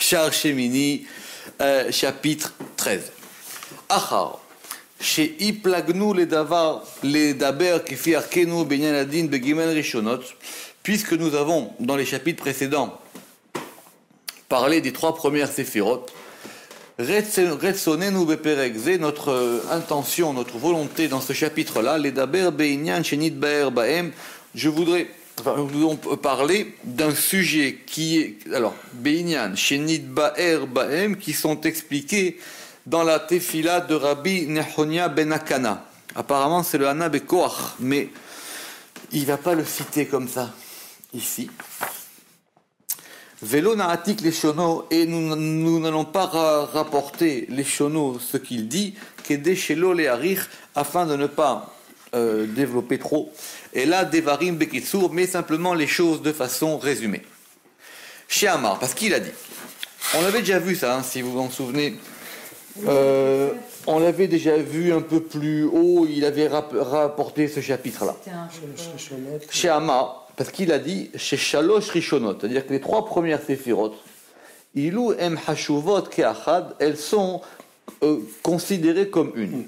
Shar Shemini, chapitre 13. Achar, she'iplagnu ledaber kifi arkenu benyan adin begimel rishonot, puisque nous avons, dans les chapitres précédents, parlé des 3 premières séphirot, Retsonenu beperek, c'est notre intention, notre volonté dans ce chapitre-là, ledaber beinyan shenitbaer baem, nous allons parler d'un sujet qui est, alors, Beinyan, Shenitbaer Baem, qui sont expliqués dans la Tefila de Rabbi Nehonia ben Akana. Apparemment, c'est le Hana Bekoach, mais il ne va pas le citer comme ça, ici. Velo Naatik les Shono, et nous n'allons pas rapporter les Shono ce qu'il dit, Kede Shelo le Arich, afin de ne pas développer trop. Et là, Devarim Bekitsur, mais simplement les choses de façon résumée. Chez Amar, parce qu'il a dit, on l'avait déjà vu ça, hein, si vous vous en souvenez, on l'avait déjà vu un peu plus haut, il avait rapporté ce chapitre-là. Chez Amar, parce qu'il a dit, chez Shalosh Rishonot, c'est-à-dire que les 3 premières séphirot, Ilou Em Hashuvot Keachad, elles sont considérées comme une.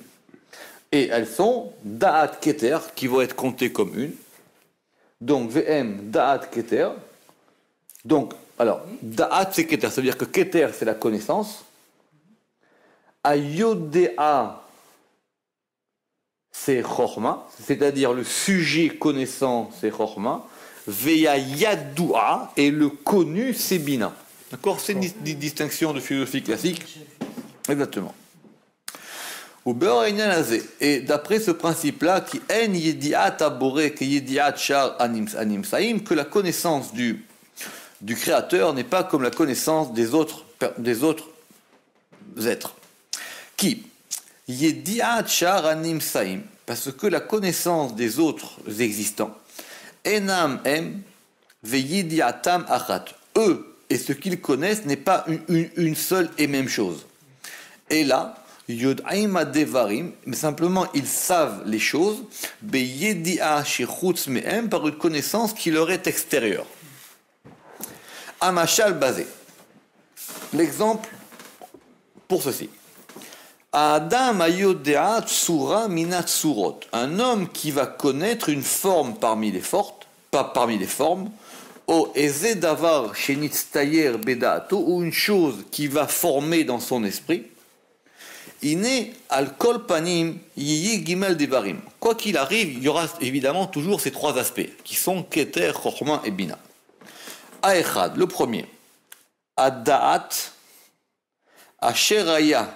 Et elles sont Da'at Keter, qui vont être comptées comme une. Donc, VM Da'at Keter. Donc, alors, Da'at c'est Keter, ça veut dire que Keter c'est la connaissance. Ayodea c'est Chorma, c'est-à-dire le sujet connaissant c'est Chorma. Veya Yadoua, et le connu c'est Bina. D'accord? C'est une distinction de philosophie classique. Exactement. Et d'après ce principe-là, qui en yediat abore que yediat shar anim saim, que la connaissance du créateur n'est pas comme la connaissance des autres êtres. Qui yediat shar anim saim, parce que la connaissance des autres existants, enam em ve yediatam achat, eux et ce qu'ils connaissent n'est pas une seule et même chose. Et là, Yod'aim devarim, mais simplement ils savent les choses, beyedi'a shechutz mehem, par une connaissance qui leur est extérieure. Amashal basé. L'exemple pour ceci. Adam ayodea tsura minat tsurot. Un homme qui va connaître une forme parmi les formes, o eze davar shenitztayer beda'ato, ou une chose qui va former dans son esprit. Iné al kol panim yiyi gimel devarim. Quoi qu'il arrive, il y aura évidemment toujours ces 3 aspects qui sont Keter, Chochma et Bina. Aechad, le premier. Ada'at asheraya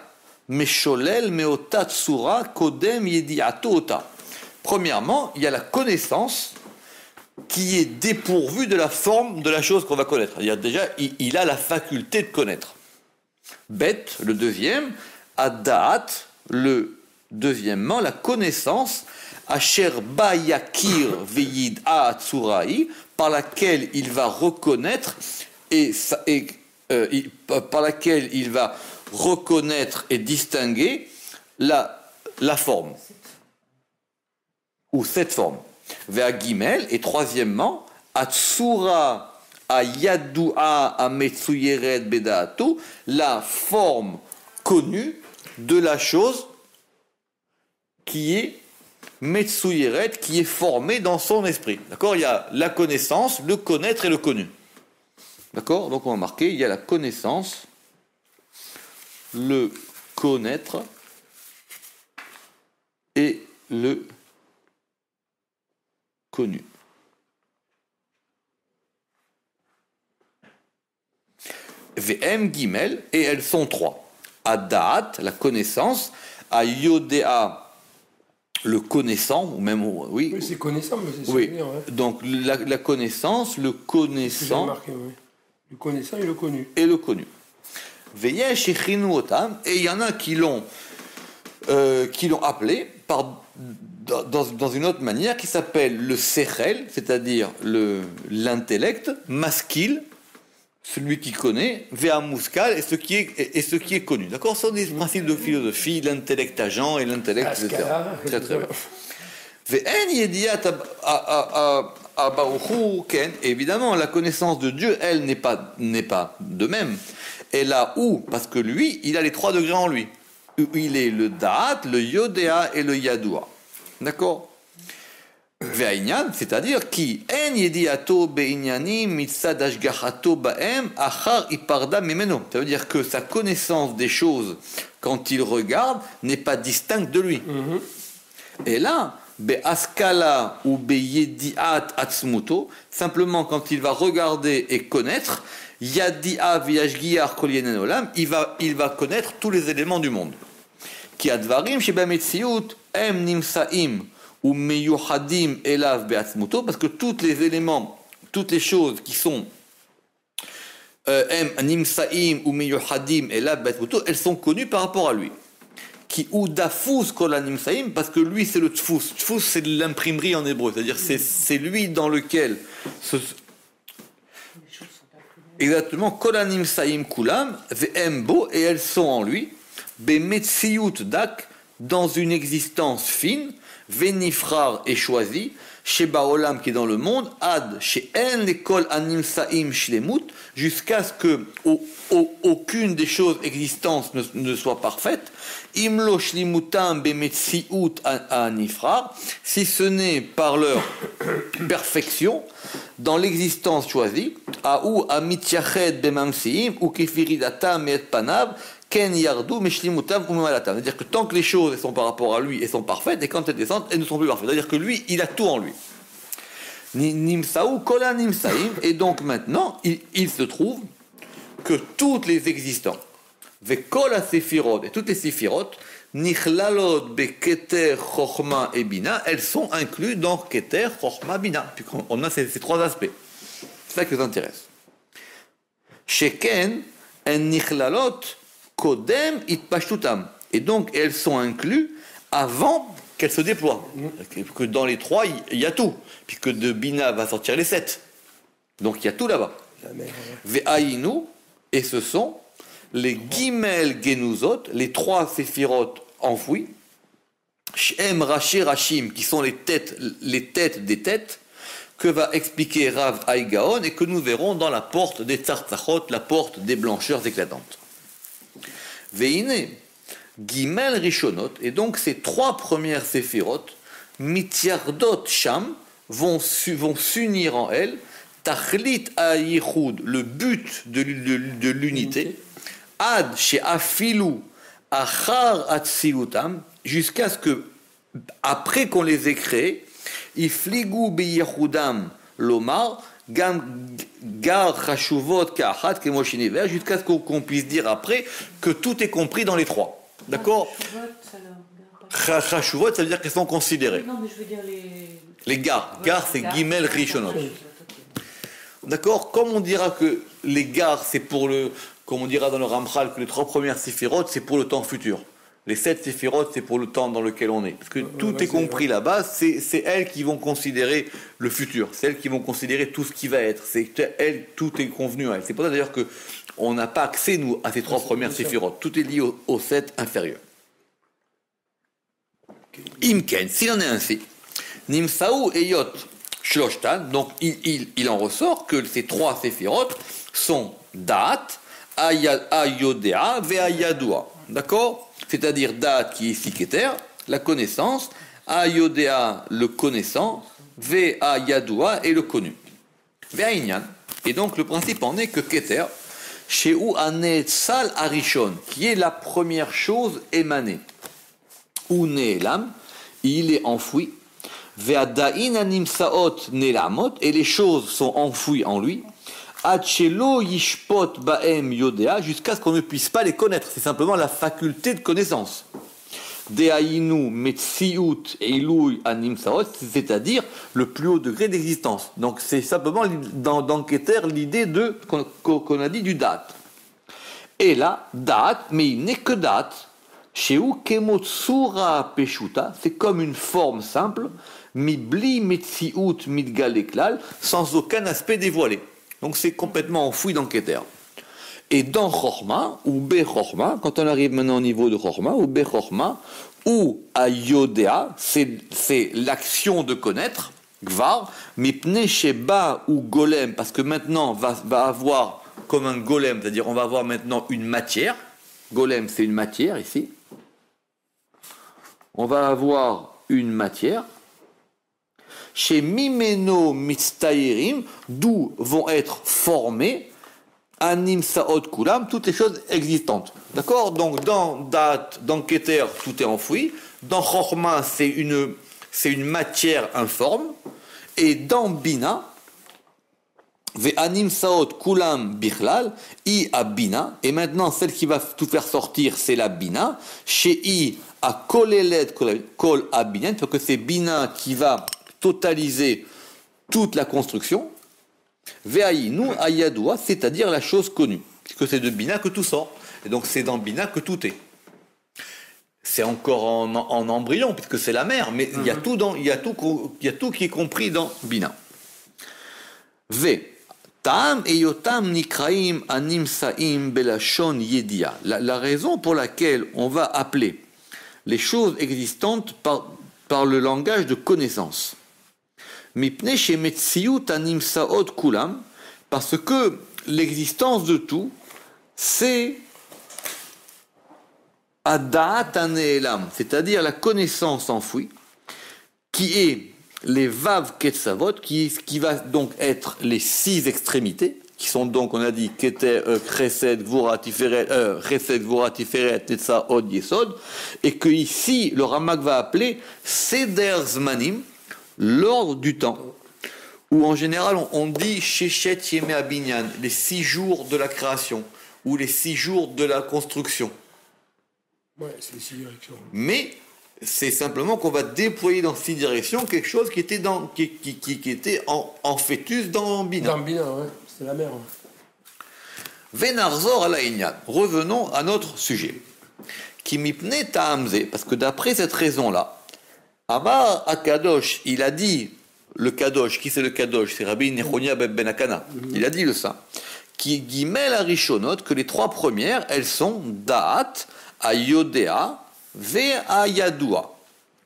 mesholel meotat sura kodem yediato ota. Premièrement, il y a la connaissance qui est dépourvue de la forme de la chose qu'on va connaître. C'est-à-dire déjà, il a la faculté de connaître. Bet, le deuxième. Ada'at, le deuxièmement, la connaissance, Asher ba yakir veyid a'atsurai, par laquelle il va reconnaître par laquelle il va reconnaître et distinguer la forme ou cette forme. Ve'a gimel, et troisièmement, atsura ayadua ametsuyeret beda'atu, la forme connue de la chose qui est Metsuyeret, qui est formée dans son esprit. D'accord? Il y a la connaissance, le connaître et le connu. D'accord? Donc on va marquer, il y a la connaissance, le connaître et le connu. VM Gimel, et elles sont 3. Adat, la connaissance, Ayodea, le connaissant, ou même, oui. Oui, c'est connaissant, mais c'est oui. souvenir. Ouais. Donc la connaissance, le connaissant. Marqué, oui. Le connaissant et le connu. Et le connu. Veyesh echinu otam, et il y en a qui l'ont appelé dans une autre manière qui s'appelle le sechel, c'est-à-dire l'intellect, maskil, celui qui connaît, Vea Muskal, et ce qui est connu. D'accord? Ce sont des principes de philosophie, l'intellect agent et l'intellect, etc. Très très bien. Ve'en yediat abaruchu ken. Évidemment, la connaissance de Dieu, elle, n'est pas de même. Et là où, parce que lui, il a les 3 degrés en lui. Il est le Da'at, le Yodea et le Yadoua. D'accord? Ve'ainyan, c'est-à-dire qui en yediato be'inyanim mitzad ashgachato ba'em achar iparda mimeno. Ça veut dire que sa connaissance des choses quand il regarde n'est pas distincte de lui. Et là, be'askala ou be'yediat atzmuto, simplement quand il va regarder et connaître, yadia v'yashgiar kol yenen olam, il va connaître tous les éléments du monde. Ki advarim sheba metziut em nimsaim ou meyuhadim elav be'atzmuto, parce que tous les éléments, toutes les choses qui sont nimsaim ou meyuhadim elav be'atzmuto, elles sont connues par rapport à lui. Qui ou dafus kol nimsaim, parce que lui c'est le tfus. Tfus c'est de l'imprimerie en hébreu, c'est-à-dire c'est lui dans lequel exactement kol nimsaim kulam ve'embo, et elles sont en lui be'metziut dak, dans une existence fine, Vénifrar est choisi, chez Baolam qui est dans le monde, Ad, chez En l'école Anim Saim Shlemut, jusqu'à ce que aucune des choses existantes ne soit parfaite, Imlo Shlimutam Bemetziut Anifrar, si ce n'est par leur perfection dans l'existence choisie, Aou Amitiyached Bemamsiim, ou Kefiridatam et Panav, c'est-à-dire que tant que les choses sont par rapport à lui, elles sont parfaites, et quand elles descendent, elles ne sont plus parfaites. C'est-à-dire que lui, il a tout en lui. Nimsaou, kola nimsaim, et donc maintenant, il se trouve que toutes les existants, vekola séphirot, et toutes les séphirot, nichlalot beketer, chochma et bina, elles sont incluses dans keter, chochma, bina. Puis on a ces 3 aspects. C'est ça qui nous intéresse. Sheken, en nichlalot, Kodem itpashtutam. Et donc elles sont incluses avant qu'elles se déploient. Que dans les 3, il y a tout. Puis que de Bina va sortir les 7. Donc il y a tout là-bas. Ve'aïnu, et ce sont les Gimel Genuzot, les 3 séphirot enfouis, Shem Rashi Rashim, qui sont les têtes des têtes, que va expliquer Rav Haïgaon et que nous verrons dans la porte des Tzartzachot, la porte des blancheurs éclatantes. Veine, Gimel Rishonot, et donc ces 3 premières séphirot, Mitiyardot Sham, vont s'unir en elles, Tachlit Ayichud, le but de l'unité, Ad She'afilu Achar Atzilutam, jusqu'à ce que, après qu'on les ait créés, Ifligu Beyechudam Lomar, Gar Chashuvot Ka'achat Kemoshiniver, jusqu'à ce qu'on puisse dire après que tout est compris dans les 3. D'accord? Chashuvot, ça veut dire qu'elles sont considérées. Non, mais je veux dire les gares. Gares, c'est Gimel Rishonot. D'accord? Comme on dira que les gares, c'est pour le. Comme on dira dans le Ramchal, que les 3 premières séphirotes, c'est pour le temps futur. Les 7 séphirotes, c'est pour le temps dans lequel on est. Parce que tout est compris là-bas, c'est elles qui vont considérer le futur. C'est elles qui vont considérer tout ce qui va être. C'est elles, tout est convenu à elles. C'est pour ça d'ailleurs qu'on n'a pas accès, nous, à ces 3 premières séphirotes. Tout est lié aux 7 inférieurs. Imken, s'il en est ainsi, Nimsaou et Yot Shloshtan, donc il en ressort que ces 3 séphirotes sont Da'at, Ayodea, Ve'ayadua. D'accord? C'est-à-dire Da'at qui est ici Keter, la connaissance, Ayodea, le connaissant, Ve'ayadua et le connu. Ve'ainyan. Et donc le principe en est que Keter, Sheu Anet Sal Arishon, qui est la première chose émanée. Ou Ne'elam, il est enfoui. Ve'adain Animsaot Ne'lamot, et les choses sont enfouies en lui. Achelo yishpot ba'em yodea, jusqu'à ce qu'on ne puisse pas les connaître. C'est simplement la faculté de connaissance. Deainu metziut eilouy animsaot, c'est-à-dire le plus haut degré d'existence. Donc c'est simplement dans Keter l'idée de qu'on a dit du date. Et là, date, mais il n'est que date. Sheu kemotsura peshuta, c'est comme une forme simple, mibli metziut midgaleklal, sans aucun aspect dévoilé. Donc c'est complètement enfoui dans Keter. Et dans Chorma, ou Be-Chorma, quand on arrive maintenant au niveau de Chorma, ou Be-Chorma, ou à Yodea, c'est l'action de connaître, Gvar, Mipne Sheba ou Golem, parce que maintenant va avoir comme un golem, c'est-à-dire on va avoir maintenant une matière. Golem, c'est une matière ici. On va avoir une matière. Chez Mimeno Mitstaïrim, d'où vont être formés Anim Saot Kulam, toutes les choses existantes. D'accord? Donc dans Dat, dans Keter, tout est enfoui. Dans Chorma, c'est une matière informe. Et dans Bina, Ve'anim Saot Kulam Bichlal, I a Bina. Et maintenant, celle qui va tout faire sortir, c'est la Bina. Chez I a Kolelet Kol a Bina, parce que c'est Bina qui va totaliser toute la construction. Ve'aïnu ayadoua, c'est-à-dire la chose connue. Puisque c'est de Bina que tout sort. Et donc c'est dans Bina que tout est. C'est encore en embryon, puisque c'est la mer, mais il y a tout qui est compris dans Bina. V. Ta'am et yotam nikraim anim sa'im belashon yedia. La raison pour laquelle on va appeler les choses existantes par le langage de connaissance. Mipne chez Metsiut anim sa'ot kulam, parce que l'existence de tout, c'est Adat aneelam, c'est-à-dire la connaissance enfouie, qui est les vav ketsavot, qui va donc être les 6 extrémités, qui sont donc, on a dit, keter, chesed, gvura, tiferet, chesed, gvura, tiferet, netza, od, yesod, et que ici, le Ramak va appeler seder zmanim, l'ordre du temps, où en général on dit shechet yeme abinyan, les 6 jours de la création, ou les 6 jours de la construction. Ouais, c'est les 6 directions. Mais c'est simplement qu'on va déployer dans 6 directions quelque chose qui était, qui était en fœtus dans Bina. Dans Bina, ouais, c'est la mer. Ouais. Venarzor ala inyan. Revenons à notre sujet. Qui mipne ta'amze, parce que d'après cette raison-là, Amar Akadosh, il a dit, le Kadosh, qui c'est le Kadosh? C'est Rabbi Nechonia ben Akana. Il a dit le ça. Qui guimel à Rishonot, que les 3 premières, elles sont Da'at, Ayodea, Ve'ayadua,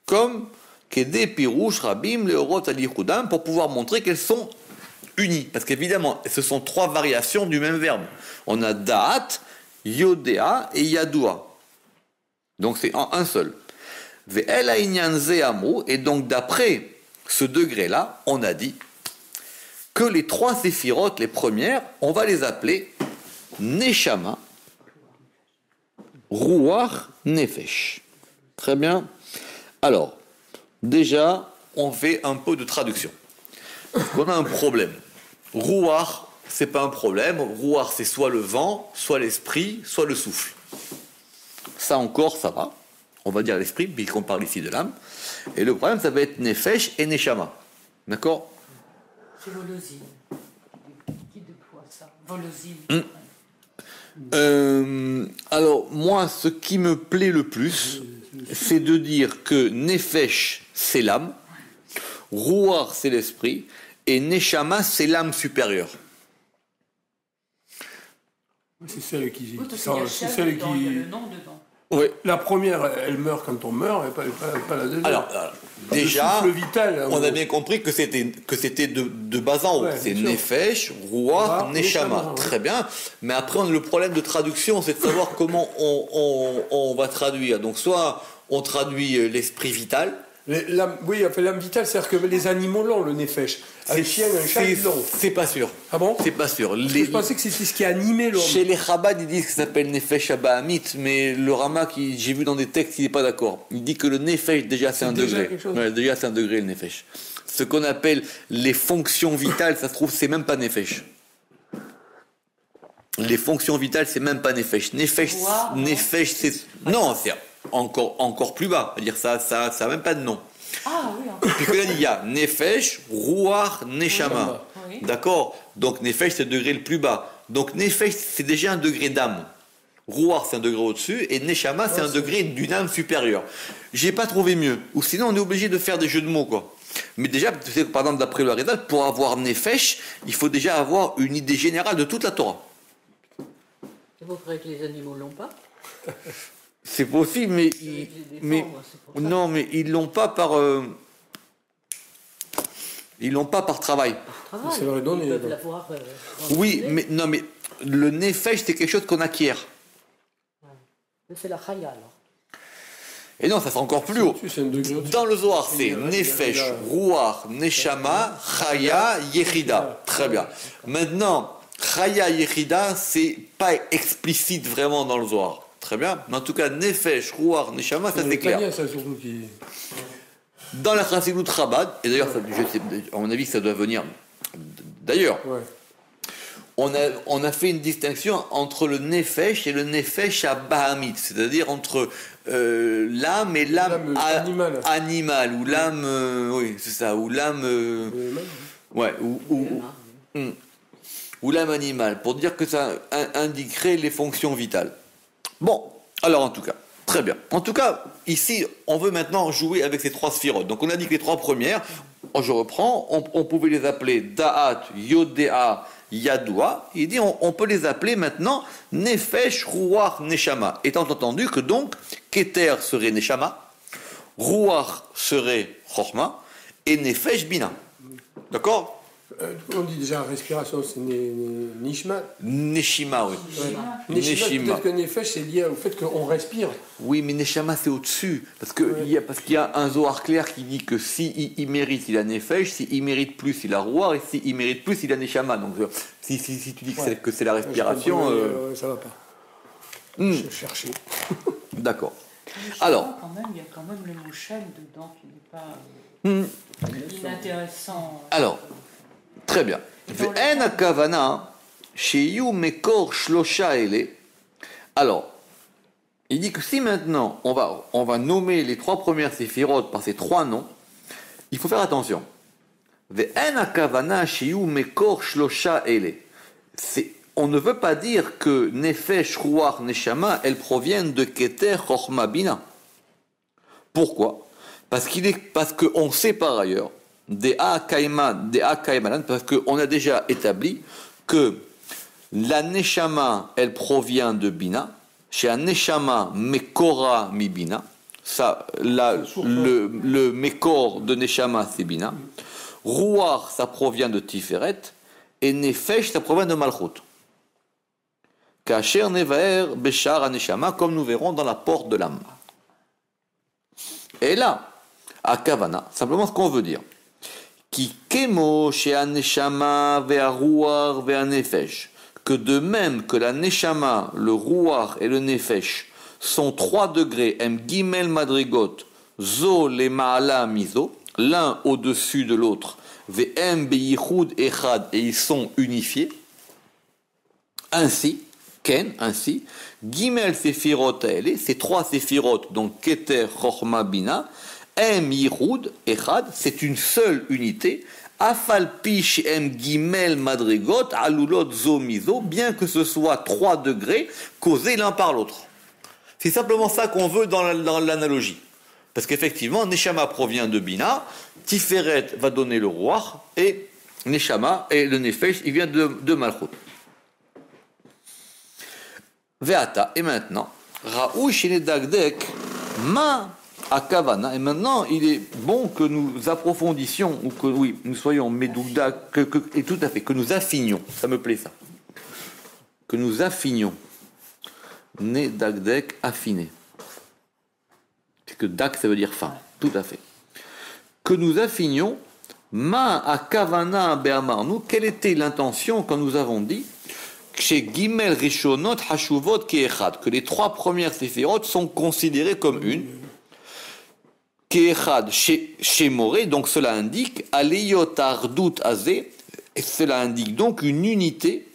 comme Kede Pirouche, Rabim, Leorot, Alichudam, pour pouvoir montrer qu'elles sont unies. Parce qu'évidemment, ce sont 3 variations du même verbe. On a Da'at, Yodea et Yadua. Donc c'est en un seul. Ve'el Inyan Ze'amu, et donc d'après ce degré-là, on a dit que les 3 séphirotes, les premières, on va les appeler Neshama, Ruach, Nefesh. Très bien. Alors, déjà, on fait un peu de traduction. On a un problème. Ruach, c'est pas un problème. Ruach, c'est soit le vent, soit l'esprit, soit le souffle. Ça encore, ça va. On va dire l'esprit, puisqu'on parle ici de l'âme. Et le problème, ça va être Nefesh et Neshama. D'accord? C'est Volosine. Qui déploie ça? Volosine. Alors, moi, ce qui me plaît le plus, c'est de dire que Nefesh, c'est l'âme, Ruach, c'est l'esprit, et Neshama, c'est l'âme supérieure. C'est celle qui. Oui, c'est celle qui. Il y a le nom dedans. Oui. La première, elle meurt quand on meurt, et pas la deuxième. Alors déjà, le vital, on a bien compris que c'était de bas en haut. Ouais, c'est bien sûr. Nefesh, Ruach, Neshama. ouais. Très bien. Mais après, le problème de traduction, c'est de savoir comment on va traduire. Donc, soit on traduit l'esprit vital. Oui, enfin, l'âme vitale, c'est-à-dire que les animaux l'ont, le nefesh. Un chien, un chat, ils l'ont. C'est pas sûr. Ah bon? C'est pas sûr. Je pensais que c'était ce qui animait l'homme. Chez les Chabad, ils disent que ça s'appelle Nefesh Abahamit, mais le Rama, j'ai vu dans des textes, il n'est pas d'accord. Il dit que le Nefesh, déjà, c'est un degré. Ouais, déjà, c'est un degré, le Nefesh. Ce qu'on appelle les fonctions vitales, ça se trouve, c'est même pas Nefesh. Les fonctions vitales, c'est même pas Nefesh. Nefesh, c'est... Non, c'est encore plus bas. C'est-à-dire, ça n'a même pas de nom. Ah oui. Puis là, il y a Nefesh, Ruach, Neshama. Oui. D'accord? Donc Nefesh, c'est le degré le plus bas. Donc Nefesh, c'est déjà un degré d'âme. Ruach, c'est un degré au-dessus. Et Neshama, c'est un degré d'une âme supérieure. J'ai pas trouvé mieux. Ou sinon, on est obligé de faire des jeux de mots, quoi. Mais déjà, par exemple, d'après le Harizal, pour avoir Nefesh, il faut déjà avoir une idée générale de toute la Torah. C'est pour que les animaux l'ont pas. C'est possible, mais non, mais ils l'ont pas par travail. Travail. C'est vrai, non, Ils mais- peuvent l'avoir. Oui, mais non, mais le nefesh, c'est quelque chose qu'on acquiert. C'est la chaya alors. Et non, ça c'est encore plus haut. C'est un degré au-dessus. Dans le Zohar, c'est nefesh, ruach, neshama, chaya, yechida. Très bien. Maintenant, chaya, yechida, c'est pas explicite vraiment dans le Zohar. Très bien. Mais en tout cas, nefesh, ruach, neshama, ça c'est clair. Ça, surtout, qui... Dans la Chassidut Chabad, et d'ailleurs, à mon avis, ça doit venir. D'ailleurs, Ouais. on a fait une distinction entre le nefesh et le nefesh à Bahamit, c'est-à-dire entre l'âme et l'âme animale, ou l'âme, oui, c'est ça, ou l'âme, ouais, ou l'âme animale, pour dire que ça indiquerait les fonctions vitales. Bon, alors en tout cas, très bien. En tout cas, ici, on veut maintenant jouer avec ces trois sphirotes. Donc on a dit que les trois premières, je reprends, on pouvait les appeler Da'at, Yodéa, Yadoua. Il dit on peut les appeler maintenant Nefesh, Ruach, Neshama. Étant entendu que donc, Keter serait Neshama, Ruach serait Chochma, et Nefesh, Bina. D'accord? On dit déjà respiration, c'est Nishma. Neshima, oui. Ouais. Neshima, peut-être que Nefesh, c'est lié au fait qu'on respire. Oui, mais Neshama, c'est au-dessus. Parce qu'il y a un Zohar clair qui dit que si il mérite, il a Nefesh, si il mérite plus, il a Ruach, et si il mérite plus, il a Neshama. Donc, si tu dis que c'est la respiration... ça va pas. Je cherchais. D'accord. Alors, il y a quand même le mot Shem dedans qui n'est pas inintéressant. Alors, très bien. Ve'en hakavana sheyu mekor shlosha ele. Alors, il dit que si maintenant on va nommer les trois premières séphirotes par ces trois noms, il faut faire attention. Ve'en hakavana sheyu mekor shlosha ele. On ne veut pas dire que Nefesh, Ruach, Neshama, elles proviennent de Keter, Chochma, Bina. Pourquoi? Parce qu'on sait par ailleurs, parce qu'on a déjà établi que la Neshama, elle provient de Bina. Chez un Neshama, Mekora mi Bina. Ça, là, le Mekor de Neshama, c'est Bina. Ruach, ça provient de Tiferet. Et Nefesh, ça provient de Malchut. Kacher Nevaer Beshar Aneshama, comme nous verrons dans la porte de l'âme. Et là, à Kavana, simplement ce qu'on veut dire. Ki kemo chez Aneshama ve'aruar ve'anefesh. Que de même que la Neshama, le Ruach et le Nefesh sont 3 degrés, M Gimel Madrigot, Zo le Ma'ala Mizo, l'un au-dessus de l'autre, Ve'em Beyichud Echad, et ils sont unifiés. Ainsi, ainsi, Gimel Sephirot Aele, ces 3 Sephirot, donc Keter, Chochma, Bina, M Yichud Echad, c'est une seule unité. Afal Pish M Gimel Madrigot, Alulot Zo Mizo, bien que ce soit 3 degrés causés l'un par l'autre. C'est simplement ça qu'on veut dans l'analogie. Parce qu'effectivement, Neshama provient de Bina, Tiferet va donner le Ruach, et Neshama, et le Nefesh, il vient de Malchut. Ve'ata, et maintenant, Raoui Shine Dagdek, Ma Akavana, et maintenant il est bon que nous approfondissions, ou que nous soyons Medougda, et tout à fait, que nous affinions, ça me plaît ça, que nous affinions, Ne Dagdek, affiné, c'est que Dak ça veut dire fin, tout à fait, que nous affinions, Ma Akavana Be'amarnu, quelle était l'intention quand nous avons dit chez Gimel Rishonot Hashuvot Keechad, que les 3 premières séphirotes sont considérées comme une. Keechad chez Moré, donc cela indique Aleyot Ardut Azé, et cela indique donc une unité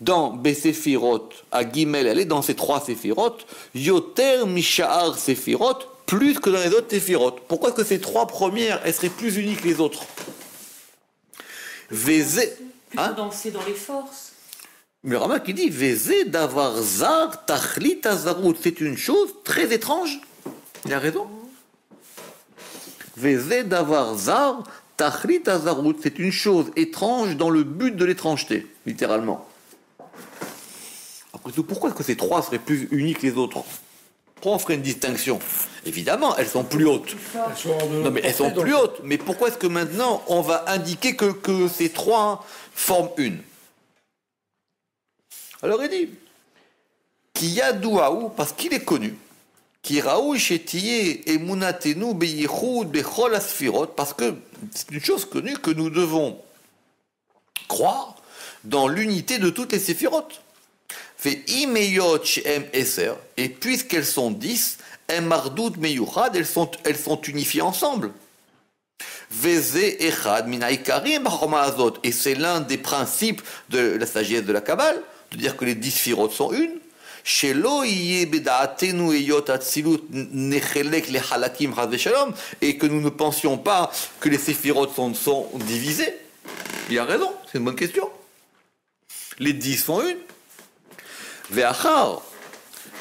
dans Besséphirot, à Gimel, elle est dans ces 3 séphirotes, Yoter Misha'ar Séphirot, plus que dans les autres séphirotes. Pourquoi est-ce que ces 3 premières, elles seraient plus unies que les autres? Vézé. Plutôt danser dans les forces. Mais Rama qui dit Vézé d'avar zar tachlit azarut, c'est une chose très étrange. Il a raison. Vézé d'avar zar tachlit azarut, c'est une chose étrange dans le but de l'étrangeté, littéralement. Après tout, pourquoi est-ce que ces 3 seraient plus unis que les autres? Pourquoi on ferait une distinction? Évidemment, elles sont plus hautes. Non, mais elles sont plus hautes. Mais pourquoi est-ce que maintenant on va indiquer que ces 3 forment une? Alors il dit, qui yadouaou, parce qu'il est connu, qui raoui chétié et munatenu beyichud bechol asfirot, parce que c'est une chose connue que nous devons croire dans l'unité de toutes les séphirotes. Fait imeyot shem eser, et puisqu'elles sont 10, mardout meyuchad, elles sont unifiées ensemble. Veze echad minaikarim b'chorma azot, et c'est l'un des principes de la sagesse de la Kabbale, de dire que les 10 séphirotes sont une. Shelo yeh bedaatenu eyot atzilut nechelek le halakim chas v'shalom, et que nous ne pensions pas que les séphirotes sont divisées. Il a raison, c'est une bonne question. Les 10 font une. Ve'achar,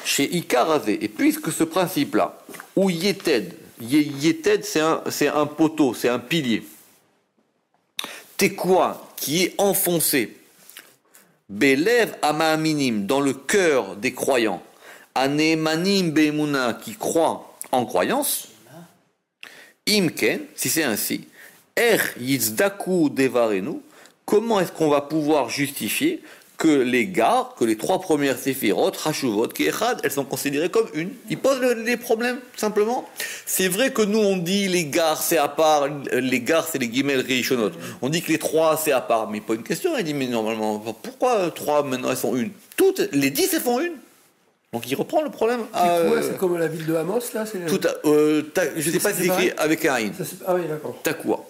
chez Ikarazé, et puisque ce principe-là, où Yeted, Yeted c'est un poteau, c'est un pilier, Tekwa, qui est enfoncé, Belev Amaminim, dans le cœur des croyants, Anemanim Be'emuna, qui croient en croyance, Imken, si c'est ainsi, Yitzdaku Devarenu, comment est-ce qu'on va pouvoir justifier que les gares, que les 3 premières séphirotes, Hashuvot, Kiechad, elles sont considérées comme une? Ils posent les problèmes, simplement. C'est vrai que nous, on dit les gares, c'est à part, les gares, c'est les guillemets Rishonot. On dit que les 3, c'est à part. Mais pas une question, il dit, mais normalement, pourquoi 3, maintenant, elles sont une? Toutes, les 10, elles font une. Donc il reprend le problème. C'est comme la ville de Amos, là, c'est je ne sais pas si c'est écrit avec un in. Ah oui, d'accord. Takua.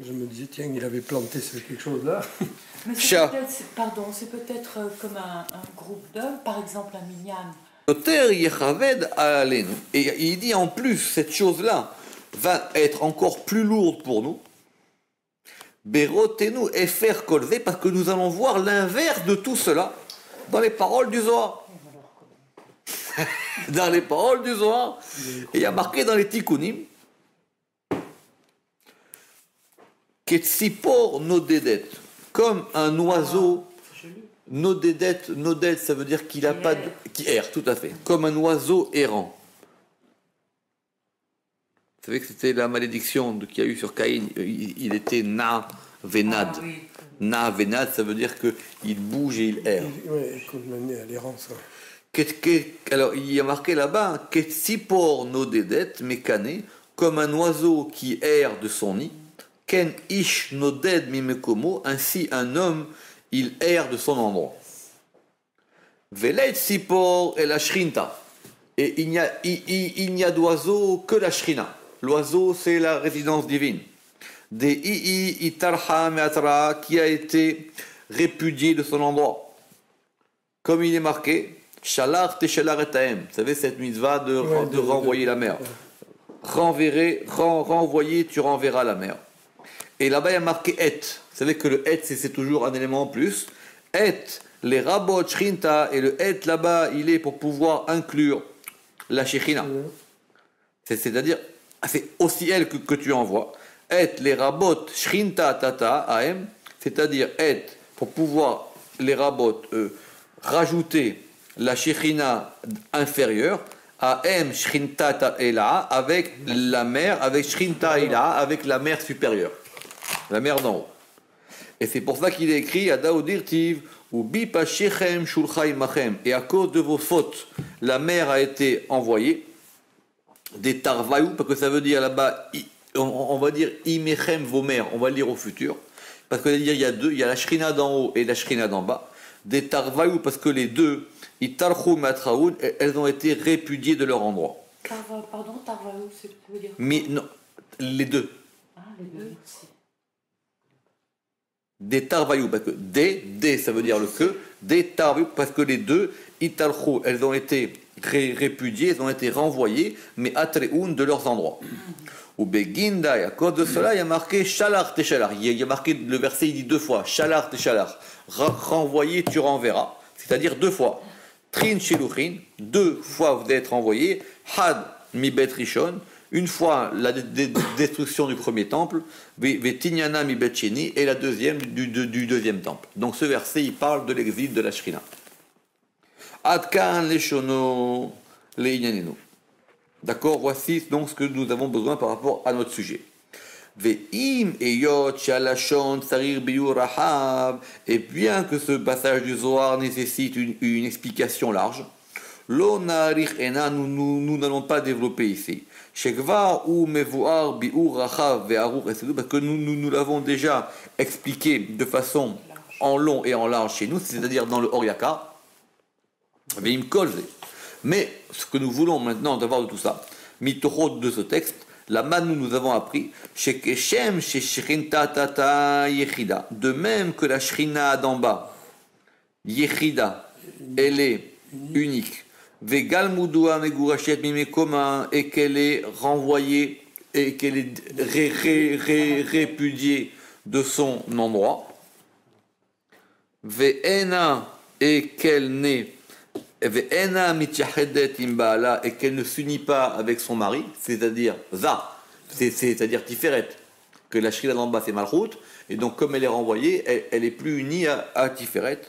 Je me disais, tiens, il avait planté quelque chose là. Mais c'est peut-être comme un groupe d'hommes, par exemple un minyan. Et il dit en plus, cette chose-là va être encore plus lourde pour nous. Berotenu et faire colver, parce que nous allons voir l'inverse de tout cela dans les paroles du Zohar. Dans les paroles du Zohar. Et il y a marqué dans les Tikkunim, Ketsipor nodedet, comme un oiseau, nodedet, ça veut dire qu'il n'a pas de, qui erre, tout à fait, comme un oiseau errant. Vous savez que c'était la malédiction qu'il y a eu sur Caïn, il était na venad. Ah, oui. Na venad, ça veut dire qu'il bouge et il erre. Oui, condamné à l'errance. Alors il y a marqué là-bas, Ketsipor nodedet, mécané, comme un oiseau qui erre de son nid. Ken ish noded mimekomo, ainsi un homme, il erre de son endroit. Velet sipor et la shrinta. Et il n'y a d'oiseau que la shrina. L'oiseau, c'est la résidence divine. Des itarha meatra, qui a été répudié de son endroit. Comme il est marqué, shalar teshalar etaem. Vous savez, cette mitzvah de renvoyer la mer. Renvoyer, tu renverras la mer. Et là-bas, il y a marqué et. Vous savez que le et, c'est toujours un élément en plus. Et, les rabot shrinta, et le et là-bas, il est pour pouvoir inclure la shechina. C'est-à-dire, c'est aussi elle que tu envoies. Et, les rabot shrinta tata, aem, c'est-à-dire et, pour pouvoir, les rabot, rajouter la shechina inférieure, aem shrinta ta ela, avec la mer, avec shrinta ela, avec la mer supérieure. La mer d'en haut. Et c'est pour ça qu'il est écrit à Daoudirtiv ou Bipa Shechem Shulchai Machem. Et à cause de vos fautes, la mer a été envoyée des Tarvaïou, parce que ça veut dire là-bas, on va dire Imechem vos mers, on va le lire au futur. Parce qu'il y a deux, il y a la Shrina d'en haut et la Shrina d'en bas. Des Tarvaïou, parce que les deux, Itarchou Matraoun, elles ont été répudiées de leur endroit. Pardon, Tarvaïou, ça veut dire quoi? Mais non, les deux. Ah, les deux, c'est... Des tarvaïou, parce que des, ça veut dire le que, des tarvaïou, parce que les deux, italchou, elles ont été répudiées, elles ont été renvoyées, mais atreoun de leurs endroits. Ou beginda, et à cause de cela, il y a marqué shalar te shalar. Il y a marqué, le verset, il dit 2 fois, shalar te shalar. Renvoyer, tu renverras. C'est-à-dire 2 fois. Trin shiluchin, 2 fois vous êtes renvoyé. Had mi bet rishon. Une fois la destruction du premier temple, Vetinyana mi betcheni, et la deuxième du deuxième temple. Donc ce verset, il parle de l'exil de la Shrina. Adkan leshono leinyanenu. D'accord, voici donc ce que nous avons besoin par rapport à notre sujet. Ve'im eyot shalashon tsarir biur rahav. Et bien que ce passage du Zohar nécessite une explication large, lo narich ena, nous n'allons pas développer ici. Shekvar ou mevuar biur rahav ve'arur, parce que nous l'avons déjà expliqué de façon en long et en large chez nous, c'est-à-dire dans le Oriaka. Ve'im kolze. Mais ce que nous voulons maintenant d'avoir de tout ça, mitochot de ce texte, là-bas nous avons appris, shekeshem sheshrinta tata yechida, de même que la shrina d'en bas, yechida, elle est unique, vegal mudua megurashet mimekoma, et qu'elle est renvoyée, et qu'elle est répudiée de son endroit, ve'ena, et qu'elle n'est et qu'elle ne s'unit pas avec son mari, c'est-à-dire c'est-à-dire Tiferet, que la Shrina d'en bas c'est Malchut, et donc comme elle est renvoyée, elle est plus unie à Tiferet.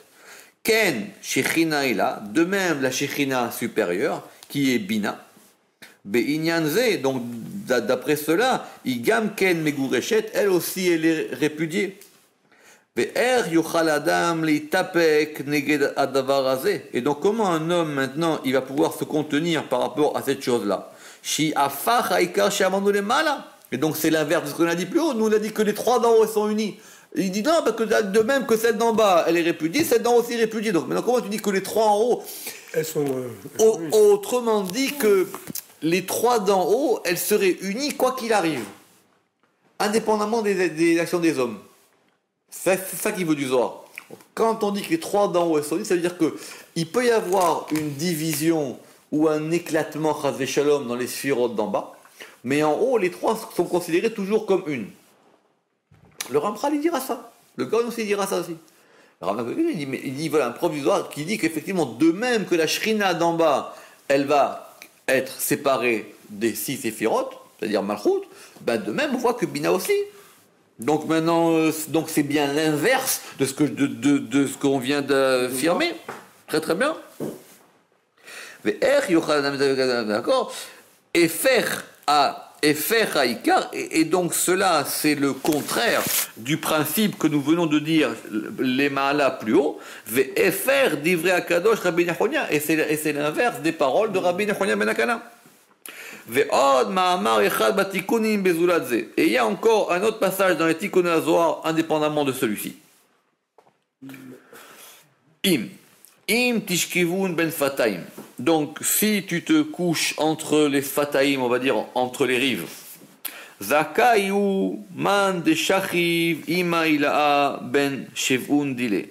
Ken Shechina est là, de même la Shechina supérieure, qui est Bina, Be'inyanze, donc d'après cela, Igam Ken Megureshet, elle aussi elle est répudiée. Et donc comment un homme maintenant il va pouvoir se contenir par rapport à cette chose-là? Et donc c'est l'inverse de ce qu'on a dit plus haut. Nous on a dit que les trois d'en haut sont unis. Il dit non, parce que de même que celle d'en bas elle est répudiée, celle d'en haut aussi est répudiée. Donc maintenant comment tu dis que les trois en haut elles sont autrement dit que les trois d'en haut elles seraient unies quoi qu'il arrive, indépendamment des actions des hommes. C'est ça qui veut du Zohar. Quand on dit que les trois d'en haut sont unis, ça veut dire qu'il peut y avoir une division ou un éclatement chas shalom dans les sphirotes d'en bas, mais en haut, les trois sont considérés toujours comme une. Le Ramchal, il dira ça. Le Gaon aussi dira ça aussi. Le Ramchal, il dit voilà, un prof du Zohar qui dit qu'effectivement, de même que la Shrina d'en bas, elle va être séparée des 6 séphirotes, c'est-à-dire Malchut, ben de même, on voit que Bina aussi. Donc maintenant, donc c'est bien l'inverse de ce qu'on vient d'affirmer. Très très bien. D'accord. Et faire à Ikar, et donc cela c'est le contraire du principe que nous venons de dire les Ma'ala plus haut. Et faire d'Ivrei Akadosh Rabbi Nachonia, et c'est l'inverse des paroles de Rabbi Nachonia ben Akana. Et il y a encore un autre passage dans les Tikkun Zohar indépendamment de celui-ci. Im tishkivun ben fataim. Donc si tu te couches entre les fataim, on va dire entre les rives. Zakayu man de shachiv ima ila'a ben shevun dile.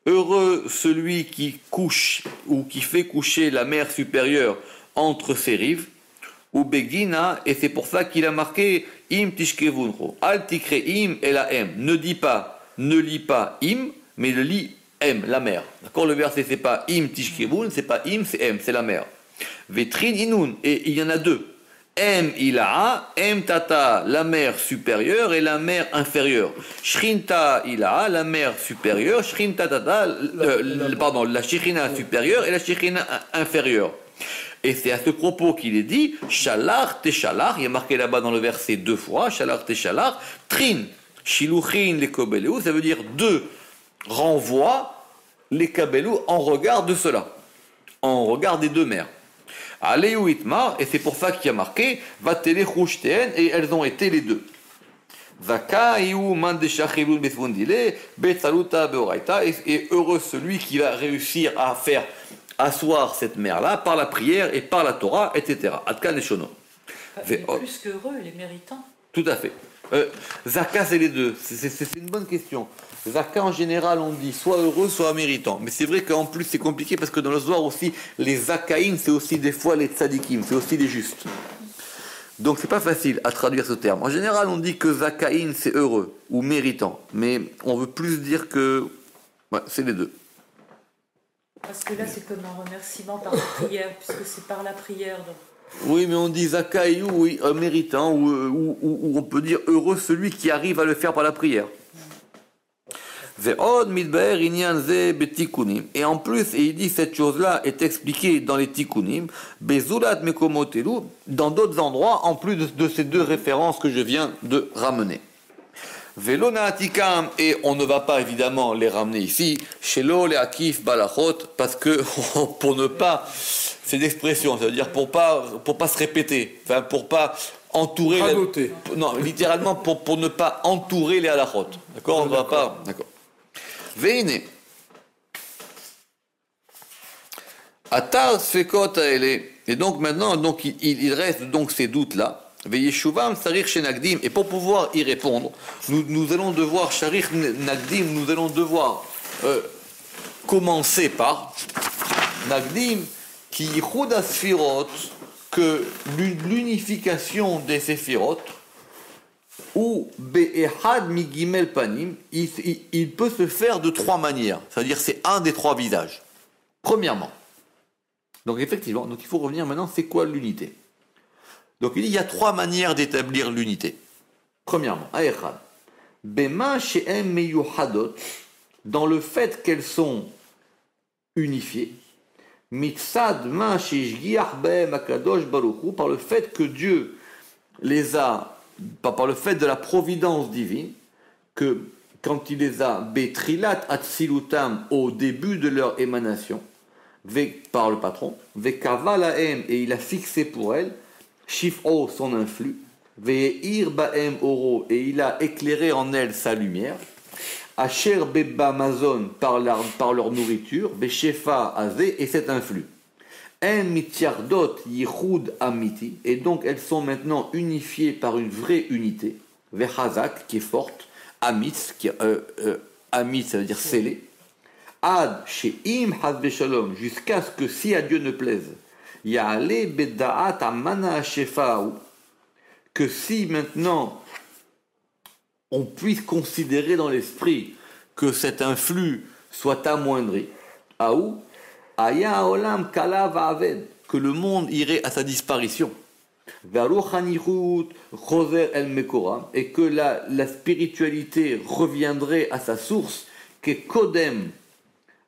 Heureux celui qui couche ou qui fait coucher la mer supérieure entre ses rives. Ou Begina, et c'est pour ça qu'il a marqué Im Tishkevuncho. Al Tikre Im et la M. Ne lis pas Im, mais le lis M, la mer. D'accord, le verset c'est pas Im Tishkevun, c'est pas Im, c'est M, c'est la mer. Vetrin Inun, et il y en a deux. M Ila'a, M Tata, la mer supérieure et la mer inférieure. Shrinta Ila'a, la mer supérieure, Shrinta Tata, la Shechina supérieure et la Shechina inférieure. Et c'est à ce propos qu'il est dit Shalach Teshalach, il est marqué là-bas dans le verset 2 fois, Shalach Teshalach, Trin, Shiluchin les Kobeleu, ça veut dire deux renvoie les Kabelou en regard de cela, en regard des deux mers. Aleu Itmar, et c'est pour ça qu'il y a marqué Vatele Chushteen, et elles ont été les deux. Zaka Iu Mandeshachilun Besvundile, Betsaluta Beoraita, et heureux celui qui va réussir à faire asseoir cette mer-là par la prière et par la Torah, etc. Adkan et Shono. Plus qu'heureux, les méritants. Tout à fait. Zaka, c'est les deux. C'est une bonne question. Zaka, en général, on dit soit heureux, soit méritant. Mais c'est vrai qu'en plus, c'est compliqué parce que dans le Zohar aussi, les Zakaïm, c'est aussi des fois les Tzadikim, c'est aussi des justes. Donc c'est pas facile à traduire ce terme. En général, on dit que Zakaïm, c'est heureux ou méritant. Mais on veut plus dire que c'est les deux. Parce que là, c'est comme un remerciement par la prière, puisque c'est par la prière. Donc. Oui, mais on dit Zakaïou, oui, méritant, ou on peut dire heureux celui qui arrive à le faire par la prière. Ve'od midbaer inyan ze betikunim. Et en plus, et il dit cette chose-là est expliquée dans les tikunim, bezulat mekomotelu, dans d'autres endroits, en plus de ces deux références que je viens de ramener. Velona atikam, et on ne va pas évidemment les ramener ici, shelo le akif balachot, parce que pour ne pas, c'est l'expression, ça veut dire pour pas se répéter, enfin pour pas entourer, non, littéralement pour ne pas entourer les halachot. D'accord, on ne va pas, d'accord. Veine. Atar sfekot aele. Et donc maintenant, donc il reste donc ces doutes là. Veyeshuvam sarir shenagdim. Et pour pouvoir y répondre, nous allons devoir sharir nagdim. Nous allons devoir commencer par nagdim qui yichud asfirot, que l'unification des séphirot, ou be'ehad migimel panim, il peut se faire de trois manières. C'est-à-dire c'est un des trois visages. Premièrement, donc effectivement, donc il faut revenir maintenant, c'est quoi l'unité? Donc il y a trois manières d'établir l'unité. Premièrement, a'echad, bema she'em meyuhadot, dans le fait qu'elles sont unifiées, mitzad ma she'ishgiach be'em akadosh baruchu, par le fait que Dieu les a, par le fait de la providence divine, que quand il les a betrilat atzilutam, au début de leur émanation, par le patron, vekava laem, et il a fixé pour elle, shif'o, son influx, ve'ir baem oro, et il a éclairé en elle sa lumière, asher beba mazon, par leur nourriture, veshefa azé, et cet influx. En mitiyardot yichud amiti, et donc elles sont maintenant unifiées par une vraie unité, vechazak, qui est forte, amitz, amit, ça veut dire scellé, ad she'im hazbe shalom, jusqu'à ce que si à Dieu ne plaise, ya'ale beda'at amana shefa'u, que si maintenant on puisse considérer dans l'esprit que cet influx soit amoindri, aou, aya olam kala va'aved, que le monde irait à sa disparition, et que la spiritualité reviendrait à sa source, que kodem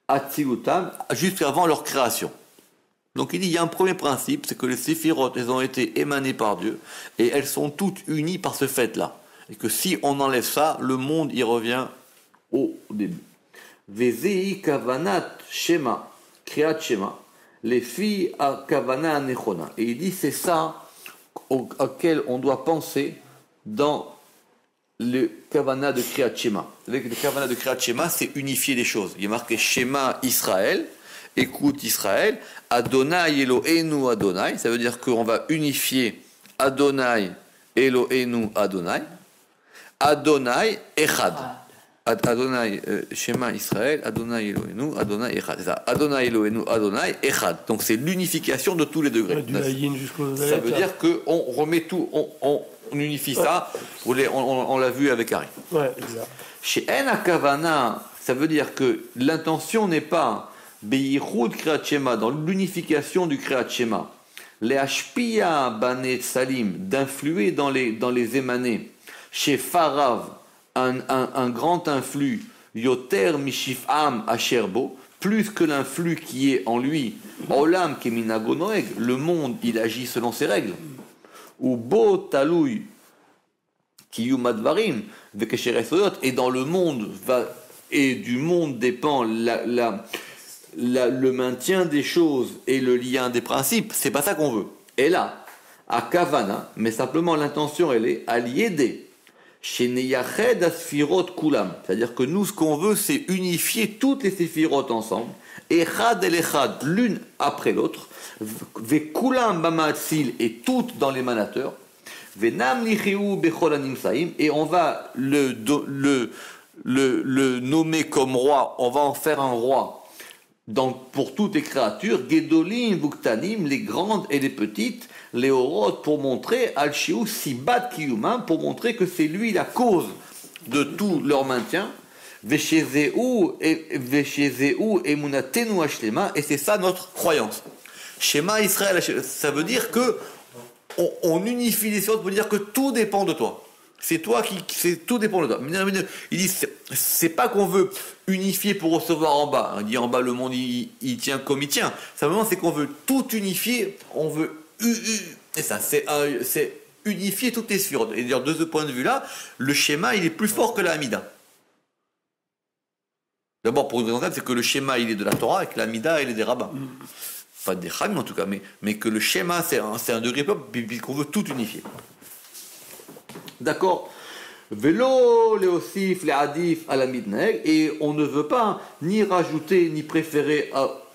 atzilutam, juste avant leur création. Donc il dit, il y a un premier principe, c'est que les séphirotes, elles ont été émanées par Dieu, et elles sont toutes unies par ce fait-là. Et que si on enlève ça, le monde y revient au début. Vezei kavanat shema, kriat shema, les filles à kavana nechona. Et il dit, c'est ça auquel on doit penser dans le kavana de kriat shema. Le kavana de kriat shema, c'est unifier les choses. Il y a marqué Shema Israël, écoute Israël, Adonai Eloheinu Adonai, ça veut dire qu'on va unifier Adonai Eloheinu Adonai, Adonai Echad. Adonai Shema Israël, Adonai Eloheinu Adonai Echad. C'est ça, Adonai Eloheinu Adonai Echad. Donc c'est l'unification de tous les degrés. Ça veut dire qu'on remet tout, on unifie ça. On l'a vu avec Harry. Chez En Kavana, ça veut dire que l'intention n'est pas Beyichud Kriyat Shema, dans l'unification du Kriyat Shema, les Hashpiya Banet Salim, d'influer dans les émanés, chez Farav, un grand influx, Yoter Mishifam Asherbo, plus que l'influx qui est en lui, Olam Keminago Noeg, le monde il agit selon ses règles, ou Bo Talouy Kiyumadvarim, Vekesheresodot, et dans le monde et du monde dépend le maintien des choses et le lien des principes, c'est pas ça qu'on veut. Et là, à Kavana, mais simplement l'intention elle est à l'aider. Chez Neyached Asfirot Kulam, c'est-à-dire que nous ce qu'on veut c'est unifier toutes les séphirot ensemble, Echad el Echad, l'une après l'autre, Vekulam Bamatzil, et toutes dans l'émanateur, Venam Lichiu Bechol Animsaim, et on va le nommer comme roi, on va en faire un roi. Pour toutes les créatures, Gedolim, Buktanim, les grandes et les petites, les Orot, pour montrer, Al-Shiu, Sibat Kiyuma, pour montrer que c'est lui la cause de tout leur maintien, Veshezeu, Emunatenu Ashlema, et c'est ça notre croyance. Shema Israël, ça veut dire que on unifie les choses pour dire que tout dépend de toi. C'est toi tout dépend de toi. Il dit, c'est pas qu'on veut unifier pour recevoir en bas. Il dit en bas, le monde, il tient comme il tient. Simplement, c'est qu'on veut tout unifier. On veut, et ça, c'est unifier toutes les sphères. Et dire, de ce point de vue-là, le schéma, il est plus fort que la Hamida. D'abord, pour une raison simple, c'est que le schéma, il est de la Torah et que la Hamida, elle est des rabbins. Pas des Khamim en tout cas, mais que le schéma, c'est un degré peuple, puisqu'on veut tout unifier. D'accord. Vélo, léosif, les hadif, à la midneg, et on ne veut pas ni rajouter ni préférer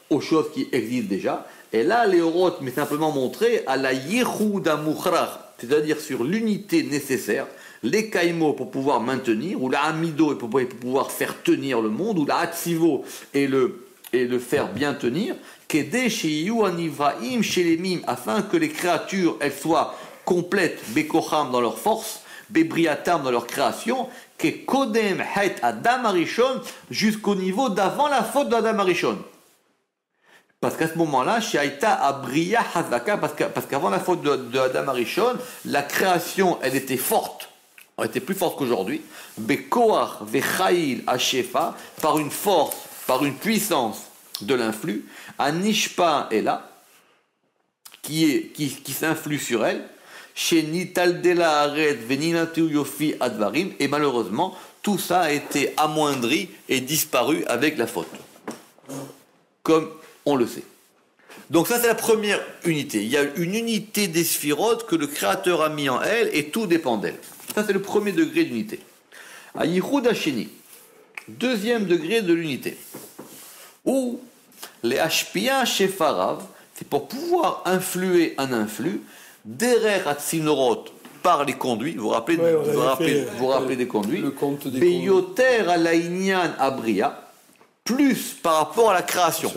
aux choses qui existent déjà. Et là, léorot, mais simplement montrer à la yéhouda mukhrach, c'est-à-dire sur l'unité nécessaire, les kaimo pour pouvoir maintenir, ou la amido pour pouvoir faire tenir le monde, ou la hatzivo et le faire bien tenir, kedé sheyu anivraim shelemim, afin que les créatures elles soient complètes, bekocham dans leur force, bebriatam dans leur création, que kodem het adam arishon, jusqu'au niveau d'avant la faute d'Adam arishon. Parce qu'à ce moment-là, Shaita Abriya Hazaka, parce qu'avant la faute de Adam Arishon, la création, elle était forte, elle était plus forte qu'aujourd'hui. Bekoach Vechail Hashefa, par une force, par une puissance de l'influx, Anishpa est là, qui s'influe sur elle, Shenitaldela Aret Veninatu Yofi Advarim, et malheureusement, tout ça a été amoindri et disparu avec la faute. Comme on le sait. Donc ça c'est la première unité. Il y a une unité des sphirotes que le Créateur a mis en elle et tout dépend d'elle. Ça c'est le premier degré d'unité. À Yichud Hasheni, deuxième degré de l'unité. Où les Hashpia Shefarav, c'est pour pouvoir influer un influx, derer Hatzinorot par les conduits, vous vous rappelez, vous rappelez des conduits, Beyoter Alainyan Abria, plus par rapport à la création.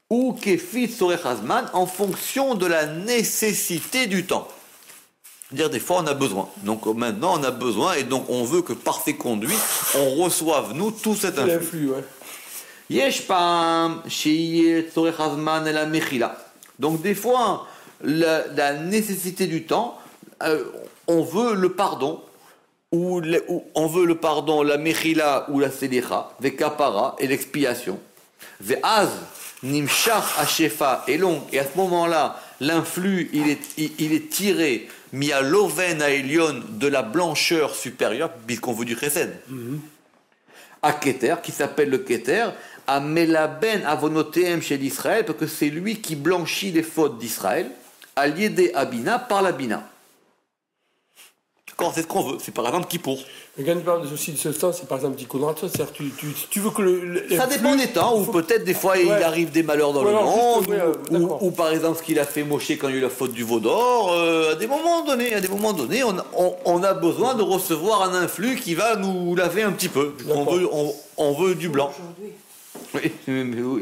Ou kefit sorechazman, en fonction de la nécessité du temps. C'est-à-dire des fois on a besoin. Donc maintenant on a besoin et donc on veut que par ces conduits on reçoive nous tout cet influx. Yesh pam sheyet sorechazman et la mechila. Donc des fois la nécessité du temps, on veut le pardon. Ou on veut le pardon, la mechila ou la selicha, vekapara et l'expiation. Ve'az nimshach hashefa est long, et à ce moment-là, l'influx il est tiré mia loven à Elion de la blancheur supérieure, puisqu'on veut du chesed. À Keter, qui s'appelle le Keter, à Melaben avonoteem chez l'Israël, parce que c'est lui qui blanchit les fautes d'Israël, à liédé abina par la bina. C'est ce qu'on veut, c'est par exemple Kippour. Mais quand tu parles aussi de ce temps, c'est par exemple Tikkun, c'est-à-dire tu veux que ça dépend des temps, ou peut-être des fois il arrive des malheurs dans le monde, ou par exemple ce qu'il a fait Moshe quand il y a eu la faute du veau d'or, à des moments donnés, on a besoin de recevoir un influx qui va nous laver un petit peu. On veut du blanc. Oui,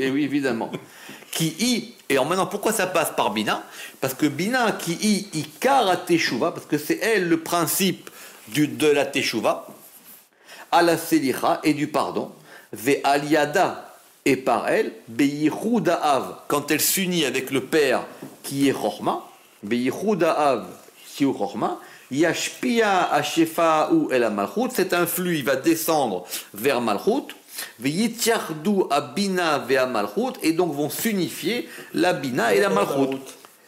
évidemment. Et maintenant, pourquoi ça passe par Bina? Parce que Bina, qui ikar à Teshuva, parce que c'est elle le principe de la Teshuva, à la Selicha et du pardon, ve aliada, et par elle, beyichuda av, quand elle s'unit avec le Père qui est Chorma, beyichuda av, si ou Chorma, yashpia ashefa ou el malchut, cet influx, il va descendre vers Malchut, et donc vont s'unifier la Bina et la Malchut.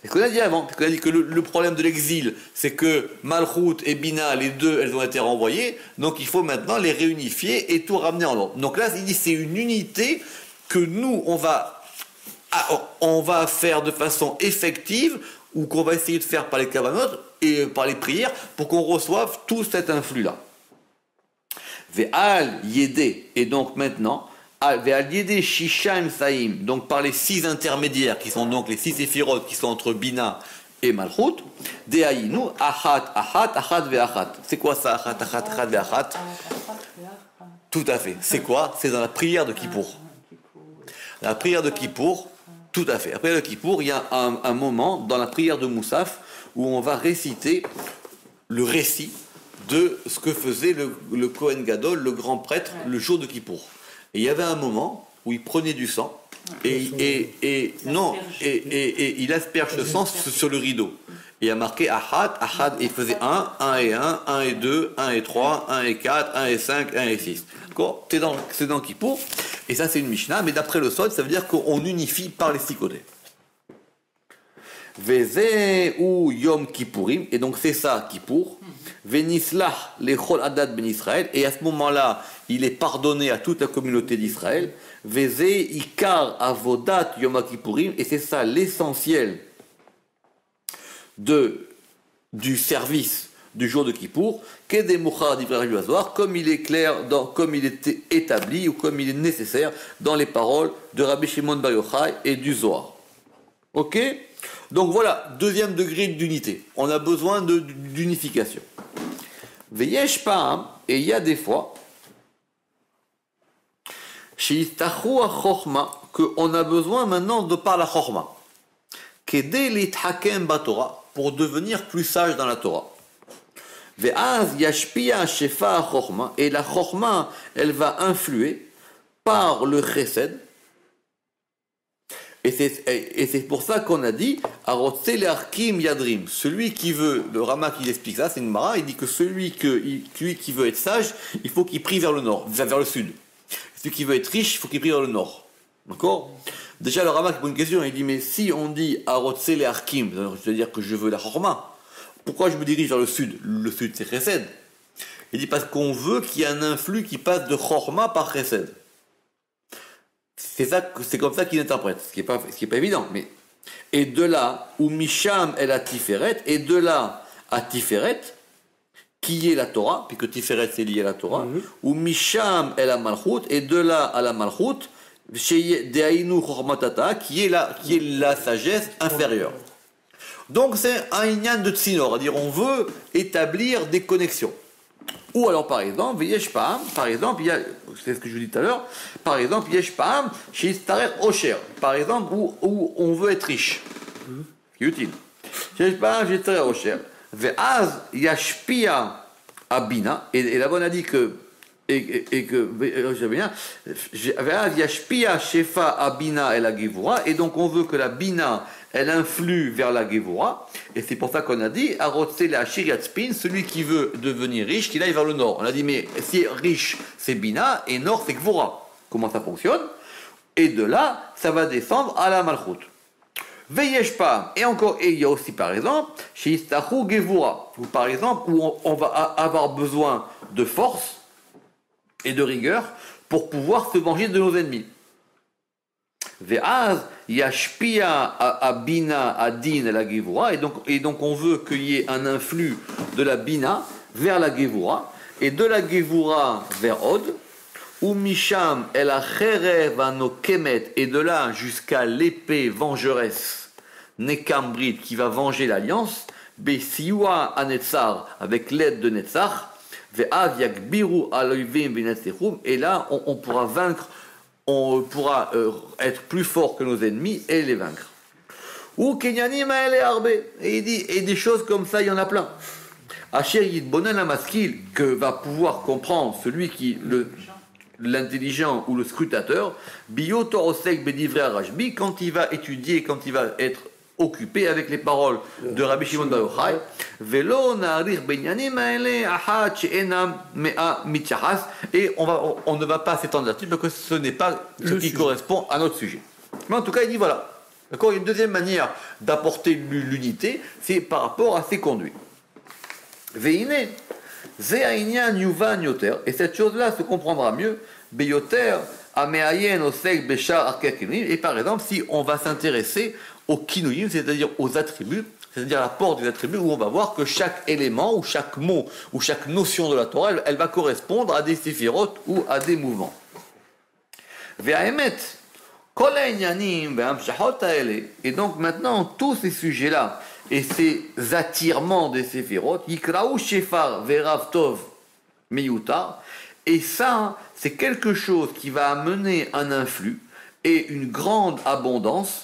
C'est ce qu'on a dit avant. On a dit que le problème de l'exil, c'est que Malchut et Bina, les deux, elles ont été renvoyées. Donc il faut maintenant les réunifier et tout ramener en ordre. Donc là, il dit c'est une unité que nous, on va faire de façon effective ou qu'on va essayer de faire par les kavanot et par les prières pour qu'on reçoive tout cet influx-là. Ve'al yedé, et donc maintenant, ve'al yedé shishaim saim, donc par les 6 intermédiaires, qui sont donc les 6 éphirotes qui sont entre Bina et Malchut, de'ayinu, achat ve'achat. C'est quoi ça, achat ve'achat? Tout à fait. C'est quoi? C'est dans la prière de Kippour. La prière de Kippour, tout à fait. La prière de Kippour, il y a un moment dans la prière de Moussaf où on va réciter le récit de ce que faisait le Kohen Gadol, le grand prêtre, le jour de Kippour. Et il y avait un moment où il prenait du sang et il asperge le sang sur le rideau. Il y a marqué Ahad, Ahad, il faisait 1 et 1, 1 et 2, 1 et 3, 1 et 4, 1 et 5, 1 et 6. D'accord? C'est dans Kippour, et ça c'est une Mishnah, mais d'après le Sod, ça veut dire qu'on unifie par les 6 côtés. Veze ou Yom Kippourim, et donc c'est ça Kippour. Venislah lechol Adad ben Israël, et à ce moment-là, il est pardonné à toute la communauté d'Israël. Veze Ikar Avodat Yom Kippourim, et c'est ça l'essentiel du service du jour de Kippour, comme il est clair, comme il est établi ou comme il est nécessaire dans les paroles de Rabbi Shimon Bar Yochai et du Zohar. Ok? Donc voilà, deuxième degré d'unité. On a besoin d'unification. Veyesh pa'am, et il y a des fois, sheyistachu ha-chochma, qu'on a besoin maintenant de par la chochma. Kedei lithakem ba-Torah, pour devenir plus sage dans la Torah. Ve'az yashpia shefa ha-chochma, et la chochma, elle va influer par le chesed. Et c'est pour ça qu'on a dit Arotse le'arkim yadrim. Celui qui veut, le Rama qui explique ça, c'est une Mara, il dit que celui qui veut être sage, il faut qu'il prie vers le nord, vers le sud. Celui qui veut être riche, il faut qu'il prie vers le nord. D'accord? Déjà, le Rama qui pose une question, il dit mais si on dit Arotse le'arkim, c'est-à-dire que je veux la chorma, pourquoi je me dirige vers le sud? Le sud, c'est chesed. Il dit parce qu'on veut qu'il y ait un influx qui passe de chorma par chesed. C'est comme ça qu'il interprète, ce qui est pas évident. Mais et de là où Misham est la Tiferet, et de là à Tiferet, qui est la Torah, puisque Tiferet c'est lié à la Torah, où Misham est la Malchut, et de là à la Malchut, Deainu Chormatata, qui est la sagesse inférieure. Donc c'est un inyan de Tsinor, c'est-à-dire on veut établir des connexions. Ou alors, par exemple, Yesh Pa'am, par exemple, il y a, c'est ce que je vous dis tout à l'heure, par exemple, Yesh Pa'am, chez Istaret Osher, par exemple, où on veut être riche. C'est utile. Yesh Pa'am, chez Istaret Osher, Ve'az Yashpia Abina, et la bonne a dit que, Ve'az Yashpia Shefa Abina et la Gevura, et donc on veut que la Bina, elle influe vers la Gevura, et c'est pour ça qu'on a dit, Arotse la Shiriatspin, celui qui veut devenir riche, qu'il aille vers le nord. On a dit, mais si riche, c'est Bina, et nord, c'est Gevura. Comment ça fonctionne? Et de là, ça va descendre à la Malchut. Veyesh Pa'am, et encore, et il y a aussi, par exemple, chez Istachu Gevura, ou par exemple, où on va avoir besoin de force et de rigueur pour pouvoir se venger de nos ennemis. Ve'az yashpia abina adin la gevura, et donc on veut qu'il y ait un influx de la bina vers la gevura, et de la gevura vers Od, ou misham el acherev anokemet, et de là jusqu'à l'épée vengeresse nekambrit qui va venger l'alliance, besiwa anetzar, avec l'aide de Netzar, ve'az yakbiru aloivim v'netzechum, et là on pourra vaincre, on pourra être plus fort que nos ennemis et les vaincre. Ou Kenyanim Arbe, et il dit, et des choses comme ça, il y en a plein. Asher Yidbonen Amaskil, que va pouvoir comprendre celui qui, l'intelligent ou le scrutateur, Bio Torosek Bedivre Rajbi, quand il va étudier, quand il va être occupé avec les paroles de Rabbi Shimon Bar Yochai, Velo Na'arir Benyanim Aele Ahad She'enam Mea Mitchahas, et on ne va pas s'étendre là-dessus parce que ce n'est pas ce qui correspond à notre sujet. Mais en tout cas, il dit voilà. D'accord, il y a une deuxième manière d'apporter l'unité, c'est par rapport à ces conduits. Veine, Ze'ainyan Yuvan Yoter, et cette chose-là se comprendra mieux, Beyoter, Ameayen Osek Beshar Arkekinim, et par exemple, si on va s'intéresser aux kinuyim, c'est-à-dire aux attributs, c'est-à-dire l'apport des attributs, où on va voir que chaque élément, ou chaque mot, ou chaque notion de la Torah, elle va correspondre à des séphirotes ou à des mouvements. Ve'aemet, kol ha'inyanim ve'hamshachot ha'ele, et donc maintenant, tous ces sujets-là, et ces attirements des séphirotes, yikraou shefar ve'rav tov meyutar, et ça, c'est quelque chose qui va amener un influx et une grande abondance,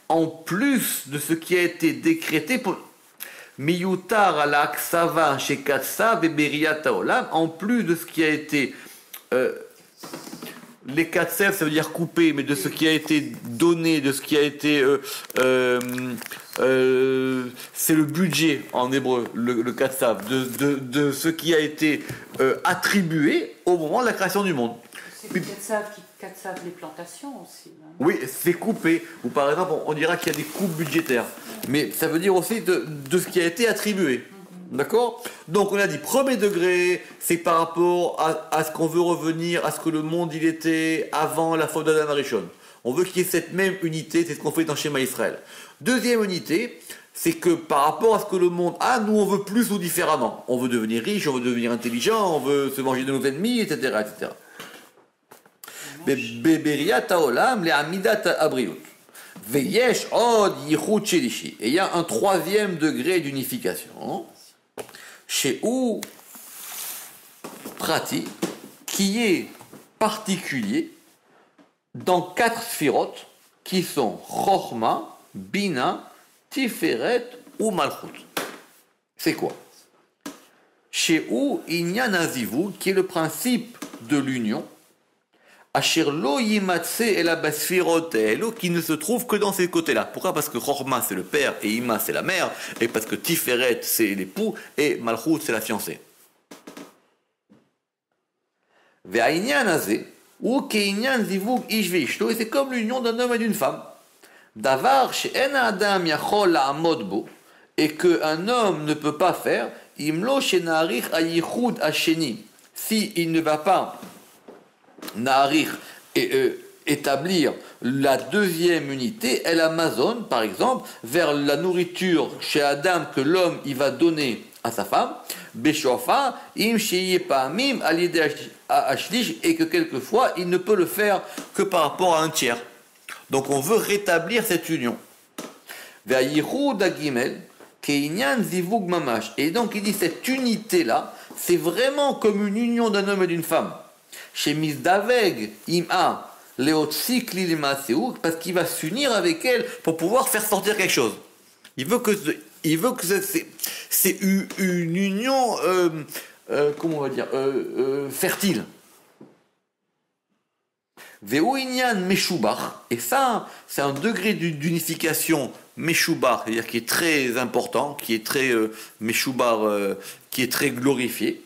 en plus de ce qui a été décrété pour Miyutar ala Aksava chez Katsa Beberiat Haolam, en plus de ce qui a été les Katsev, ça veut dire couper, mais de ce qui a été donné, de ce qui a été c'est le budget en hébreu, le katsav, de ce qui a été attribué au moment de la création du monde. C'est le katsav les plantations aussi. Hein. Oui, c'est coupé. Ou par exemple, on dira qu'il y a des coupes budgétaires. Mais ça veut dire aussi de ce qui a été attribué. D'accord? Donc on a dit premier degré, c'est par rapport à ce qu'on veut revenir, à ce que le monde il était avant la faute d'Adam Arishon. On veut qu'il y ait cette même unité, c'est ce qu'on fait dans Shema Israël. Deuxième unité, c'est que par rapport à ce que le monde a, nous on veut plus ou différemment. On veut devenir riche, on veut devenir intelligent, on veut se manger de nos ennemis, etc. etc. Beberiat haolam le'amidat abriut. Veyesh od yichud shelishi. Et il y a un troisième degré d'unification. Chez où pratique qui est particulier dans 4 sphirotes qui sont Chochma, Bina, Tiferet ou Malchut. C'est quoi? Chez où Inyan Azivou, qui est le principe de l'union, Asher lo yimatse et la basphirot qui ne se trouve que dans ces côtés-là. Pourquoi? Parce que Chochma c'est le père et Ima c'est la mère, et parce que Tiferet c'est l'époux et Malchut c'est la fiancée. Ve'ainyan azé ou ke'inyan zivug ish ve'ishto, et c'est comme l'union d'un homme et d'une femme. Davar she'en adam yachol la'amod bo, et qu'un homme ne peut pas faire imlo she'na'arich ayichud hasheni, si il ne va pas Na'arich et établir la deuxième unité, El Amazon, par exemple, vers la nourriture chez Adam que l'homme il va donner à sa femme, Beshofa, Im Sheye Pa'amim, Alide Ashlish, et que quelquefois il ne peut le faire que par rapport à un tiers. Donc on veut rétablir cette union. Ve'ayichud hagimel, Ke'inyan zivug mamash. Et donc il dit cette unité-là, c'est vraiment comme une union d'un homme et d'une femme. Chez Misdaveg, Ima, Leotsik Lilimaseouk, parce qu'il va s'unir avec elle pour pouvoir faire sortir quelque chose. Il veut que c'est une union, comment on va dire, fertile. Ve'oinyan Meshubach, et ça, c'est un degré d'unification Meshubach, c'est-à-dire qui est très important, qui est très Meshubach, qui est très glorifié.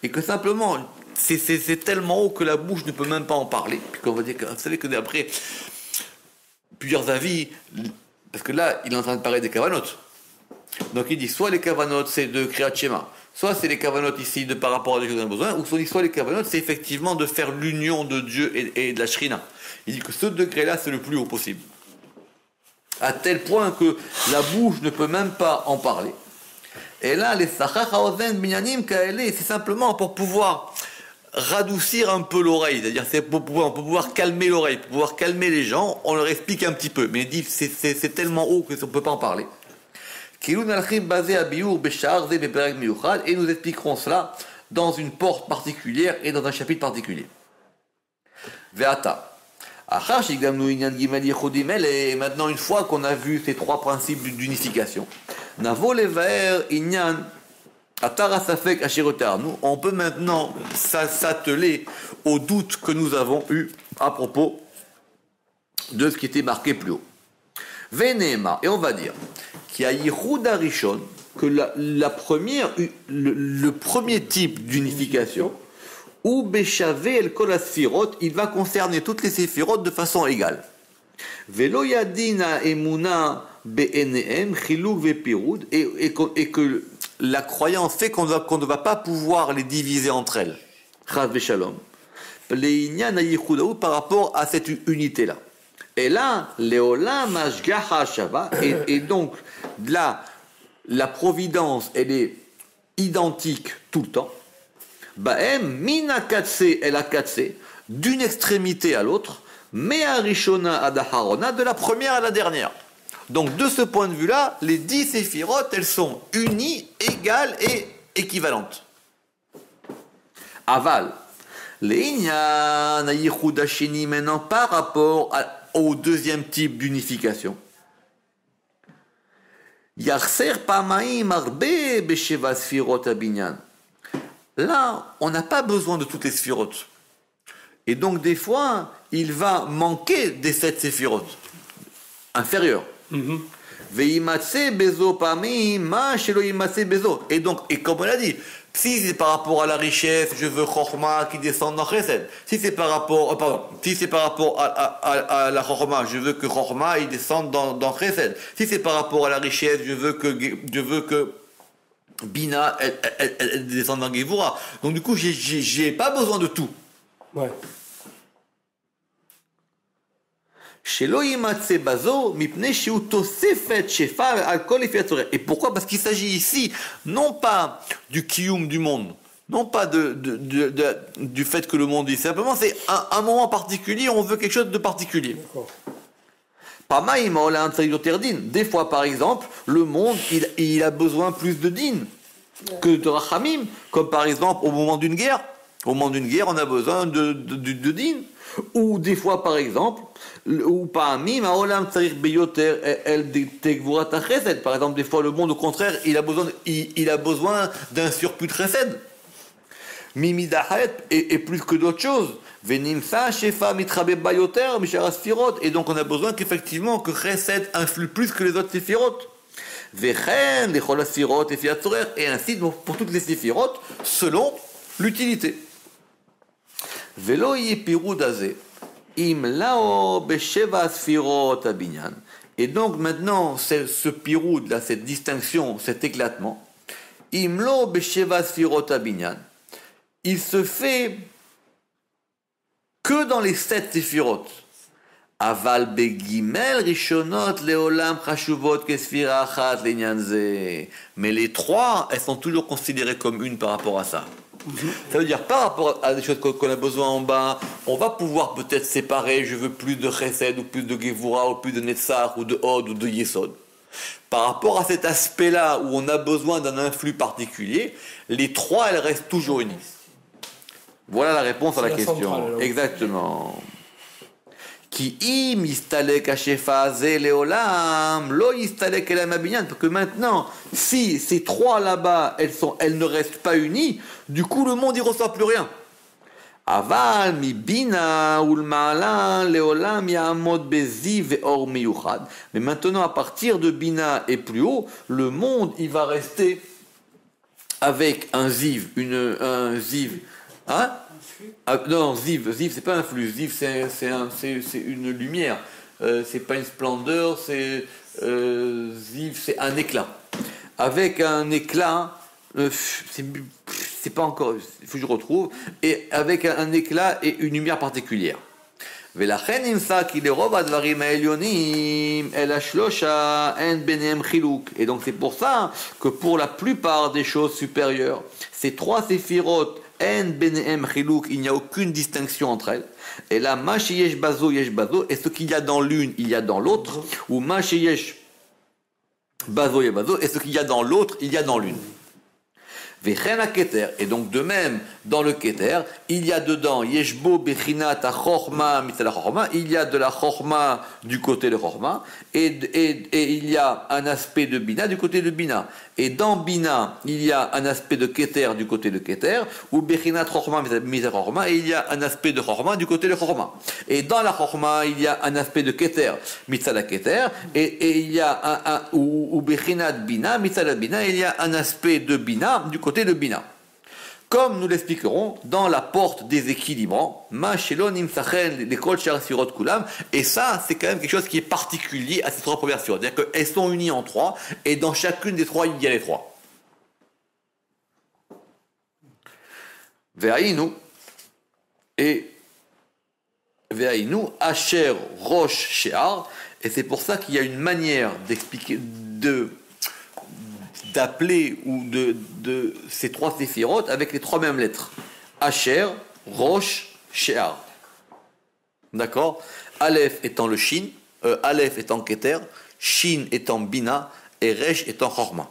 Et que simplement, c'est tellement haut que la bouche ne peut même pas en parler. Puis qu'on va dire que, vous savez que d'après plusieurs avis, parce que là, il est en train de parler des kavanotes. Donc il dit soit les kavanotes c'est de Kriyat Shema, soit c'est les kavanotes ici de par rapport à Dieu qu'on a besoin, ou soit les kavanotes c'est effectivement de faire l'union de Dieu et de la Shrina. Il dit que ce degré-là c'est le plus haut possible. À tel point que la bouche ne peut même pas en parler. Et là, les sachach haozen binyanim kaele, c'est simplement pour pouvoir radoucir un peu l'oreille, c'est-à-dire c'est pour pouvoir calmer l'oreille, pour pouvoir calmer les gens, on leur explique un petit peu, mais il dit c'est tellement haut qu'on ne peut pas en parler. Et nous expliquerons cela dans une porte particulière et dans un chapitre particulier. Ve'ata. Et maintenant, une fois qu'on a vu ces 3 principes d'unification, on peut maintenant s'atteler aux doutes que nous avons eus à propos de ce qui était marqué plus haut. Venema, et on va dire qu'il y a Yichud Arishon, que le premier type d'unification, ou Beshavé el Kol Sphirot, il va concerner toutes les séphirotes de façon égale. Velo Yadina Emuna Be'enehem Chiluk Vepirud, et que la croyance fait qu'on ne va pas pouvoir les diviser entre elles. Chaz Veshalom. Leïnyan Ayichudaou par rapport à cette unité-là. Et là, Leolam Ashgaha Shava, et donc là, la providence, elle est identique tout le temps. Ba'em mina katse el akatse, d'une extrémité à l'autre, mea rishona adaharona, de la première à la dernière. Donc de ce point de vue-là, les 10 séphirotes, elles sont unies, égales et équivalentes. Aval, l'einyan ayichud hasheni, maintenant par rapport au deuxième type d'unification. Yarser pamaim arbe besheva sphirot abinyan. Là, on n'a pas besoin de toutes les sphirotes. Et donc, des fois, il va manquer des 7 séphirotes. inférieur. Veimatse bezo pamim ma shelo yimatse bezo. Et donc, et comme on l'a dit, si c'est par rapport à la richesse, je veux chorma qui descende dans chesed. Si c'est par rapport, si c'est par rapport à la chorma, je veux que chorma il descende dans chesed. Si c'est par rapport à la richesse, je veux que bina elle descende dans gevura. Donc du coup, j'ai pas besoin de tout. Ouais. Et pourquoi? Parce qu'il s'agit ici non pas du kiyum du monde, non pas du fait que le monde est simplement, c'est un moment particulier, on veut quelque chose de particulier. Des fois, par exemple, le monde il a besoin plus de din que de rachamim, comme par exemple au moment d'une guerre. Au moment d'une guerre, on a besoin de din. Ou des fois, par exemple, ou par exemple, des fois, le monde, au contraire, il a besoin d'un surplus de chesed. Et plus que d'autres choses. Et donc, on a besoin qu'effectivement, que chesed influe plus que les autres séphirotes. Et ainsi, pour toutes les séphirotes, selon l'utilité. Et donc maintenant, ce piroud, là, cette distinction, cet éclatement, imlo besheva sfirot abinyan, il se fait que dans les 7 séphirot. Aval begimel rishonot leolam chashuvot kesfira achat lenyan ze. Mais les 3, elles sont toujours considérées comme une par rapport à ça. Ça veut dire, par rapport à des choses qu'on a besoin en bas, on va pouvoir peut-être séparer, je veux plus de chesed, ou plus de gevura, ou plus de netzach, ou de od, ou de yesod. Par rapport à cet aspect-là, où on a besoin d'un influx particulier, les 3, elles restent toujours unies. Voilà la réponse à la question. Centrale, exactement. Parce que maintenant, si ces 3 là-bas, elles ne restent pas unies, du coup le monde n'y reçoit plus rien. Mais maintenant, à partir de Bina et plus haut, le monde il va rester avec un ziv, un ziv, hein? Non, ziv, c'est pas un flux, ziv c'est une lumière, c'est pas une splendeur, ziv c'est un éclat. Avec un éclat, c'est pas encore, il faut que je retrouve, et avec un éclat et une lumière particulière. Et donc c'est pour ça que pour la plupart des choses supérieures, ces 3 séphirotes, il n'y a aucune distinction entre elles. Et là, yesh bazo, et ce qu'il y a dans l'une, il y a dans l'autre, ou yesh bazo, et ce qu'il y a dans l'autre, il y a dans l'une. Et donc de même, dans le keter, il y a dedans, yeshbo bechinat chorma mitzala chorma, il y a de la chorma du côté de chorma, et il y a un aspect de bina du côté de bina. Et dans bina, il y a un aspect de keter du côté de keter, ou bechinat chorma mitzala chorma, et il y a un aspect de chorma du côté de chorma. Et dans la chorma, il y a un aspect de keter mitzala keter, et il y a ou bechinat bina mitzala bina, et il y a un aspect de bina du côté de bina. Comme nous l'expliquerons dans la porte déséquilibrant, et ça, c'est quand même quelque chose qui est particulier à ces 3 premières surotes. C'est-à-dire qu'elles sont unies en 3, et dans chacune des 3, il y a les 3. Ve'ainu, et Ve'ainu, Asher, Rosh, She'ar, et c'est pour ça qu'il y a une manière d'expliquer, d'appeler ou de ces 3 séphirotes avec les 3 mêmes lettres. Asher, Rosh, She'ar. D'accord? Aleph étant le Shin, Aleph étant Keter, Shin étant Bina, et Resh étant Chorma.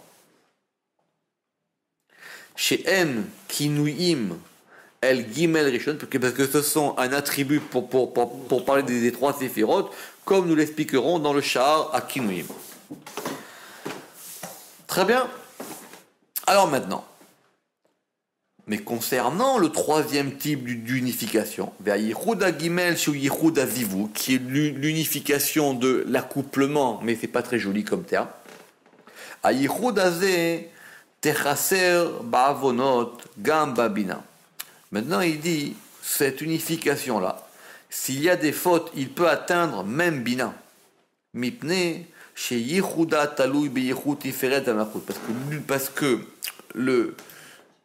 She'em, Kinuim, El Gimel Rishon, parce que ce sont un attribut pour parler des 3 séphirotes, comme nous l'expliquerons dans le Sha'ar à Kinuim. Très bien. Alors maintenant, Mais concernant le troisième type d'unification, qui est l'unification de l'accouplement, mais c'est pas très joli comme terme, maintenant il dit, cette unification-là, s'il y a des fautes, il peut atteindre même Bina. Parce que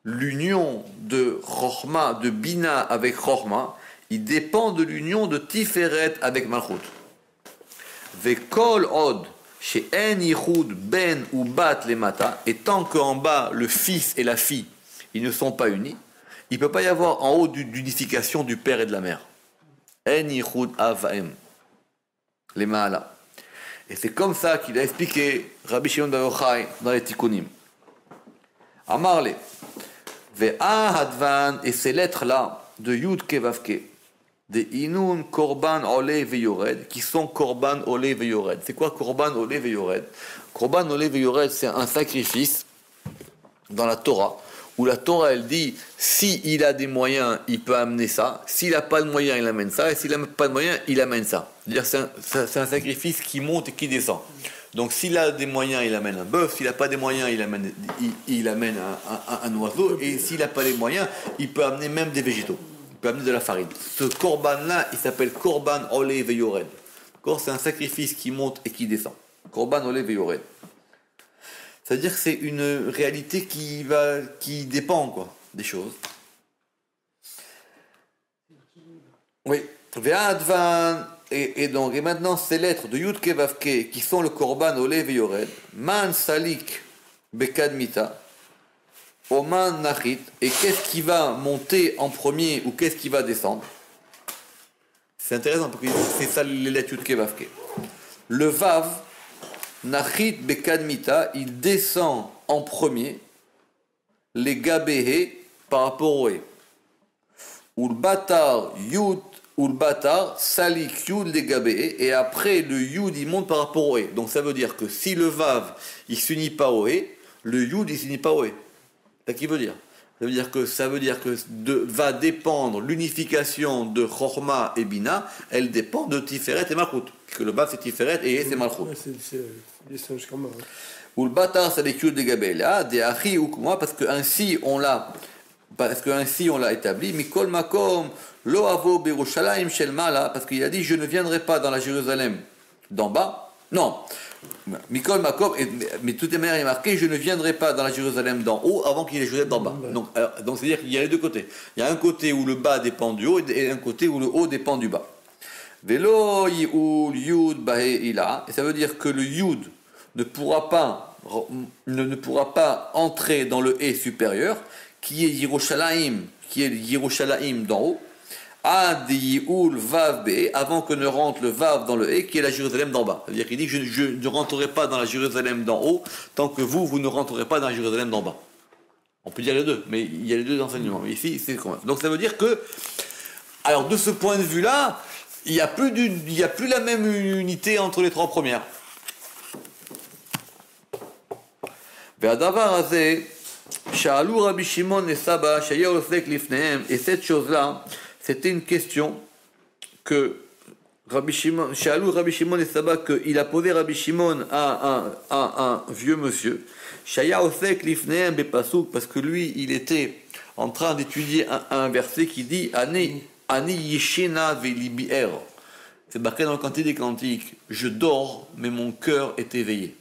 l'union de Chochma, de Bina avec Chochma, il dépend de l'union de Tiferet avec Malchut. Vekol od, chez En Yichud Ben ou Bat Lemata, et tant qu'en bas, le fils et la fille, ils ne sont pas unis, il ne peut pas y avoir en haut d'unification du père et de la mère. En Yichud Avaim, les Maala. Et c'est comme ça qu'il a expliqué Rabbi Shimon bar Yochai dans les Tikkunim. Amarle. Et ces lettres-là de Yud Kevavke, de Inun Korban Ole Veyored, qui sont Korban Ole Veyored. C'est quoi Korban Ole Veyored? Korban Ole Veyored, c'est un sacrifice dans la Torah, où la Torah, elle dit, s'il a des moyens, il peut amener ça, s'il n'a pas de moyens, il amène ça, et s'il n'a pas de moyens, il amène ça. C'est-à-dire c'est un sacrifice qui monte et qui descend. Donc s'il a des moyens, il amène un bœuf, s'il n'a pas des moyens, il amène un oiseau, et s'il n'a pas les moyens, il peut amener même des végétaux, il peut amener de la farine. Ce korban-là, il s'appelle Korban Ole Veyored. C'est un sacrifice qui monte et qui descend. Korban Ole Veyored. C'est-à-dire que c'est une réalité qui dépend quoi, des choses. Oui. Et maintenant, ces lettres de Yud Kevavke, qui sont le Korban Ole Veyored, Man Salik Bekadmita, Oman Nachit, et qu'est-ce qui va monter en premier ou qu'est-ce qui va descendre? C'est intéressant parce que c'est ça les lettres Yud Kevavke. Le Vav, Nachit Bekadmita, il descend en premier, les Gabehe par rapport au E. Ou le Batar Yud, ou le Batar Salik Yud les Gabehe, et après le Yud il monte par rapport au E. Donc ça veut dire que si le Vav il s'unit pas au E, le Yud il s'unit pas au E. C'est ce qu'il veut dire. Ça veut dire que va dépendre l'unification de Chochma et Bina, elle dépend de Tiferet et Malchut. Que le Vav c'est Tiferet et c'est Malchut. Ou le Batar Salik Yud les Gabehe, des Achi ou moi, parce que ainsi on l'a établi. Mikol Makom Lo Avo Berushalayim Shel Mala, parce qu'il a dit je ne viendrai pas dans la Jérusalem d'en bas. Non. Mikol Makom, mais de toute manière il est marqué je ne viendrai pas dans la Jérusalem d'en haut avant qu'il y ait la Jérusalem d'en bas. Donc c'est-à-dire qu'il y a les deux côtés. Il y a un côté où le bas dépend du haut et un côté où le haut dépend du bas. Velo Yul Yud Bahe Ila, et ça veut dire que le Yud ne pourra pas entrer dans le E supérieur, qui est Yerushalayim, d'en haut, Ad Yul Vav Be, avant que ne rentre le Vav dans le E, qui est la Jérusalem d'en bas. C'est-à-dire qu'il dit je ne rentrerai pas dans la Jérusalem d'en haut, tant que vous ne rentrerez pas dans la Jérusalem d'en bas. On peut dire les deux, mais il y a les deux enseignements. Mais ici, c'est quand même. Donc ça veut dire que, alors de ce point de vue-là, il n'y a plus la même unité entre les trois premières. Sha'alou Rabbi Shimon et Saba, Shaya Osek Lifnehem, et cette chose-là, c'était une question que Sha'alou Rabbi Shimon et Saba, qu'il a posé Rabbi Shimon à un vieux monsieur, Shaya Osek Lifnehem Bepasuk, parce que lui, il était en train d'étudier un verset qui dit Ani Yishena Velibier. C'est marqué dans le Cantique des Cantiques, je dors, mais mon cœur est éveillé.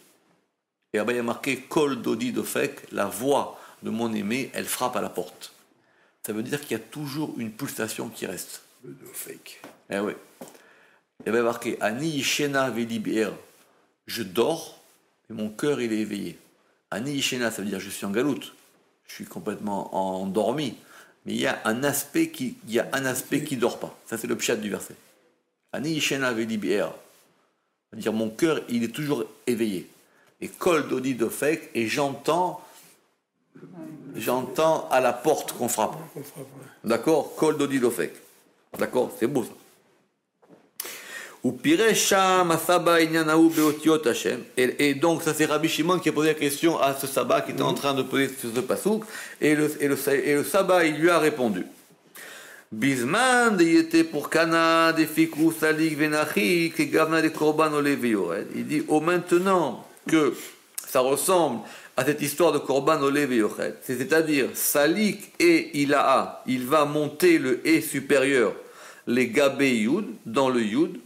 Et là-bas, il y a marqué Kol Dodi Dofek, la voix de mon aimé, elle frappe à la porte. Ça veut dire qu'il y a toujours une pulsation qui reste. Le Dofek. Eh oui. Il y avait marqué Ani Yishena Velibier, je dors, mais mon cœur il est éveillé. Ani Yishena, ça veut dire je suis en galoute, je suis complètement endormi, mais il y a un aspect qui dort pas. Ça c'est le pshat du verset. Ani Yishena Velibier, c'est-à-dire mon cœur il est toujours éveillé. Et Kol Dodi Dofek, et j'entends à la porte qu'on frappe. D'accord? Kol Dodi Dofek. D'accord? C'est beau ça. Et donc, ça c'est Rabbi Shimon qui a posé la question à ce sabbat qui était en train de poser ce pasouk. Et le sabbat, il lui a répondu. Bisman de yete pour Kana, de fikrou salik venachi, que gavna de korban ole veyored. Il dit, oh maintenant que ça ressemble à cette histoire de korban ole veyored, c'est-à-dire salik et ilaha, il va monter le et supérieur, les gabé yud, dans le yud,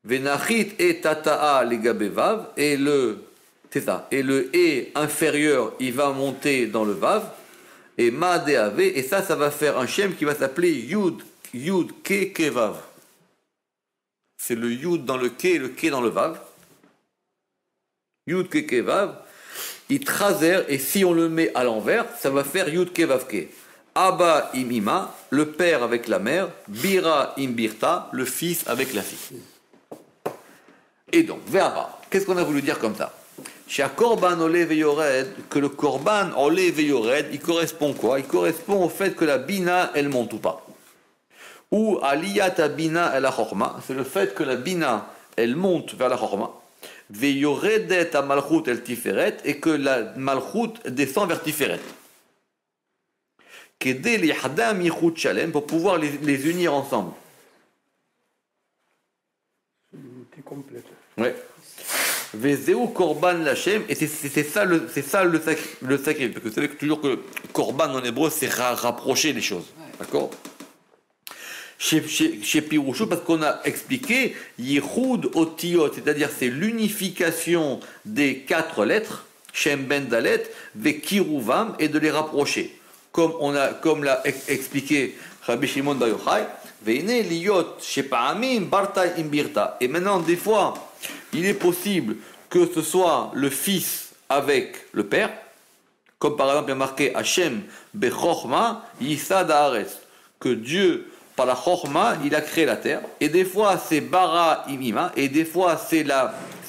venachit et tata'a, les gabé vav, et le et inférieur, il va monter dans le vav, et ma deave, et ça va faire un shem qui va s'appeler yud ke ke vav. C'est le yud dans le ke dans le vav. Yud ke ke vav. Il trazer, et si on le met à l'envers, ça va faire yud ke vav ke. Abba im ima, le père avec la mère. Bira im birta, le fils avec la fille. Et donc, verra. Qu'est-ce qu'on a voulu dire comme ça? Que le korban olé veyored, il correspond quoi? Il correspond au fait que la bina, elle monte ou pas. Ou aliyata bina el chorma, c'est le fait que la bina, elle monte vers la chorma. Veyoredet a malchut el tiferet, et que la malchut descend vers tiferet. Kedé li hadam yichut shalem, pour pouvoir les unir ensemble. C'est complète. Ouais. Vezeu korban lachem, et c'est ça le sacrifice, parce que vous savez que toujours que korban en hébreu c'est rapprocher les choses, d'accord? Chez Pirouchou, parce qu'on a expliqué yichud otiyot, c'est-à-dire c'est l'unification des 4 lettres, shem ben dalet, vekiruvam, et de les rapprocher, comme l'a expliqué Rabbi Shimon Bar Yochai, veine liyot shepa'amim barta imbirta, et maintenant des fois il est possible que ce soit le fils avec le père, comme par exemple il y a marqué Hashem bechorma yisad haaretz, que Dieu par la chorma il a créé la terre, et des fois c'est bara imima, et des fois c'est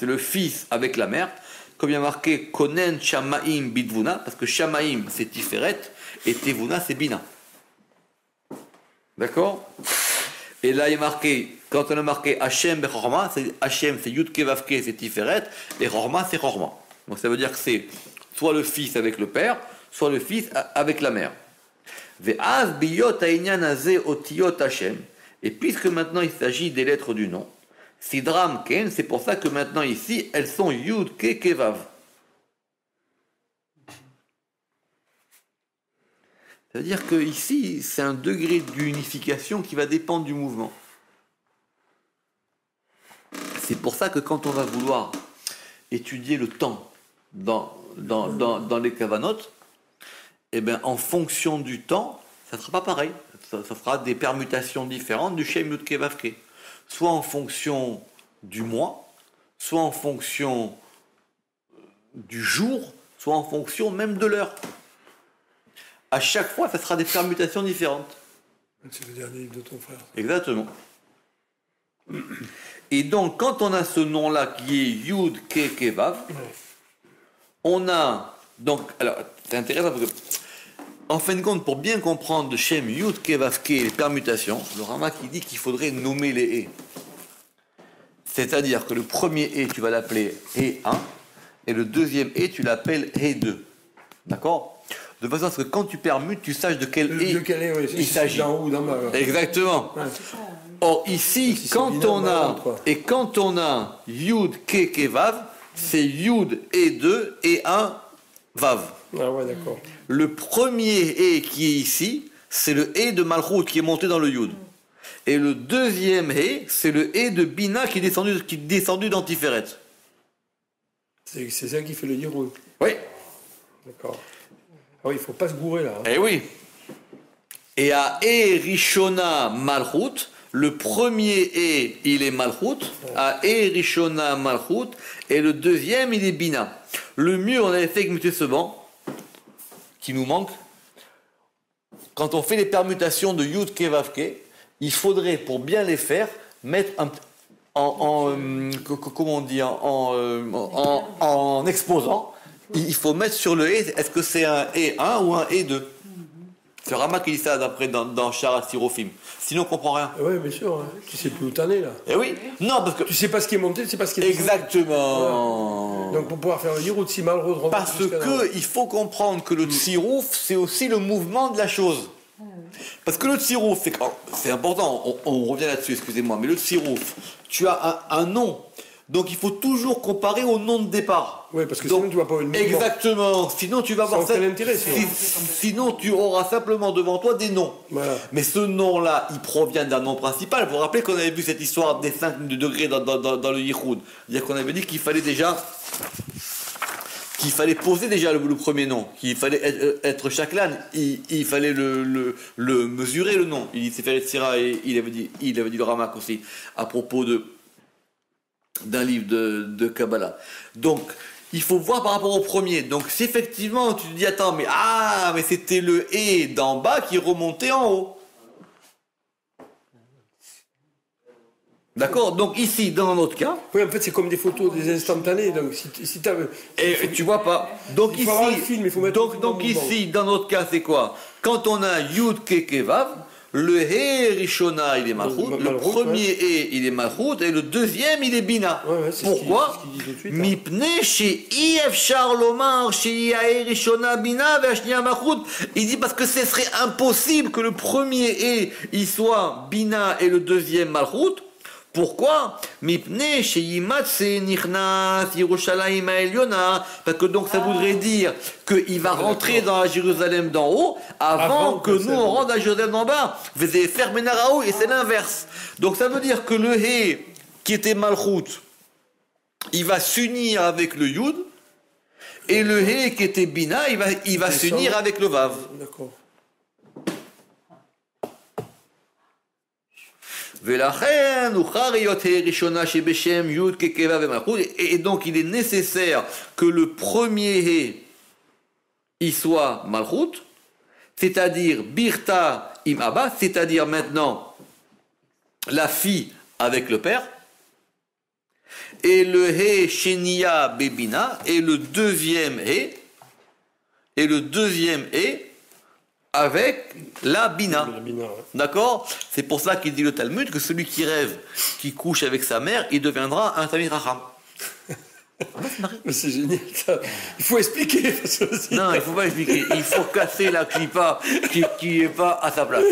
le fils avec la mère, comme il y a marqué konen shamaim bidvuna, parce que shamaim c'est tiferet et tevuna c'est bina. D'accord? Et là, il est marqué, quand on a marqué Hashem bechorma, Hashem c'est Yud Kevavke, c'est Tiferet, et Chorma c'est Chorma. Donc ça veut dire que c'est soit le fils avec le père, soit le fils avec la mère. Ve'az biyot ha'inyan hazeh otiyot Hashem. Et puisque maintenant il s'agit des lettres du nom, Sidram Ken, c'est pour ça que maintenant ici, elles sont Yud Ke Kevav. C'est-à-dire que ici, c'est un degré d'unification qui va dépendre du mouvement. C'est pour ça que quand on va vouloir étudier le temps dans les kavanotes, eh bien, en fonction du temps, ça ne sera pas pareil. Ça sera des permutations différentes du Shem Yud Ke Vav Ke. Soit en fonction du mois, soit en fonction du jour, soit en fonction même de l'heure. À chaque fois, ça sera des permutations différentes. C'est le dernier livre de ton frère. Exactement. Et donc, quand on a ce nom-là qui est Yud Ke Kevav, on a donc, alors c'est intéressant parce que, en fin de compte, pour bien comprendre de Shem Yud Kevav Ke les permutations, le Rama qui dit qu'il faudrait nommer les et. C'est-à-dire que le premier et tu vas l'appeler et 1 et le deuxième et tu l'appelles et 2. D'accord? De façon à ce que quand tu permutes, tu saches de quel et il s'agit. Exactement. Ouais. Or ici, si quand on a Yud Ke Kevav, c'est Yud et 2 et 1 Vav. Ah ouais, d'accord. Le premier et qui est ici, c'est le et de Malchut qui est monté dans le Yud. Et le deuxième et, c'est le et de Bina qui est descendu dans Tiferet. C'est ça qui fait le Yirud. Oui. D'accord. Ah oui, il ne faut pas se gourer là. Hein. Eh oui. Et à E Rishona Malchut, le premier E, il est Malchut. À E Rishona Malchut. Et le deuxième, il est Bina. Le mieux, on avait fait avec M. Seban, qui nous manque. Quand on fait les permutations de Yud Kevav Ke, il faudrait, pour bien les faire, mettre comment on dit, en exposant. Il faut mettre sur le E, est-ce que c'est un E1 ou un E2? C'est Rama qui dit ça d'après dans Sharat Sirofim. Sinon, on ne comprend rien. Oui, bien sûr. Hein. Tu sais plus où t'en es, là. Eh oui. Non, parce que... Tu sais pas ce qui est monté, tu sais pas ce qui est descendu. Exactement. Voilà. Donc, pour pouvoir faire un Yiroud Simal, parce que il faut comprendre que le Tsirouf, c'est aussi le mouvement de la chose. Parce que le Tsirouf, c'est important, on revient là-dessus, excusez-moi, mais le Tsirouf, tu as un nom. Donc il faut toujours comparer au nom de départ. Oui, parce que sinon tu vas pas avoir une mouvement. Exactement. Sinon tu vas avoir quel intérêt, sinon tu auras simplement devant toi des noms. Voilà. Mais ce nom-là, il provient d'un nom principal. Vous vous rappelez qu'on avait vu cette histoire des 5 degrés dans le Yichud. C'est-à-dire qu'on avait dit qu'il fallait poser déjà le premier nom, qu'il fallait être chaklan, il fallait le mesurer le nom. Il s'est fait Sira et il avait dit le Ramak aussi à propos d'un livre de Kabbalah. Donc, il faut voir par rapport au premier. Donc, si effectivement tu te dis, attends, mais c'était le et d'en bas qui remontait en haut. D'accord? Donc, ici, dans notre cas. Oui, en fait, c'est comme des photos, des instantanés. Donc, si tu as. Et tu vois pas. Donc, il faut avoir le film, il faut mettre donc ici, dans notre cas, c'est quoi? Quand on a Yud Kekevav, le He Rishona, il est Malchut, le premier He, il est Malchut, et le deuxième, il est Bina. Ouais, pourquoi? Mipne chez Efshar Lomar, chez He Rishona Bina, Vashnia Malchut. Il dit parce que ce serait impossible que le premier He, il soit Bina et le deuxième Malchut. Pourquoi? Mipne chez Yimatse Nichnas Yerushalayim Eliona. Parce que donc ça voudrait dire qu'il va rentrer dans la Jérusalem d'en haut avant que nous on rentre dans la Jérusalem d'en bas. Vous allez faire Menaraou et c'est l'inverse. Donc ça veut dire que le He qui était Malchut, il va s'unir avec le Yud, et le He qui était Bina, il va s'unir avec le Vav. D'accord. Et donc il est nécessaire que le premier He il soit Malchut, c'est-à-dire Birta im Abba, c'est-à-dire maintenant la fille avec le père, et le He Shenia Bebina, et le deuxième He avec la Bina. Ouais. D'accord? C'est pour ça qu'il dit le Talmud que celui qui rêve, qui couche avec sa mère, il deviendra un Tamid Racham. C'est génial ça. Il faut expliquer. Non, il ne faut pas expliquer. Il faut casser la clipa qui n'est pas à sa place.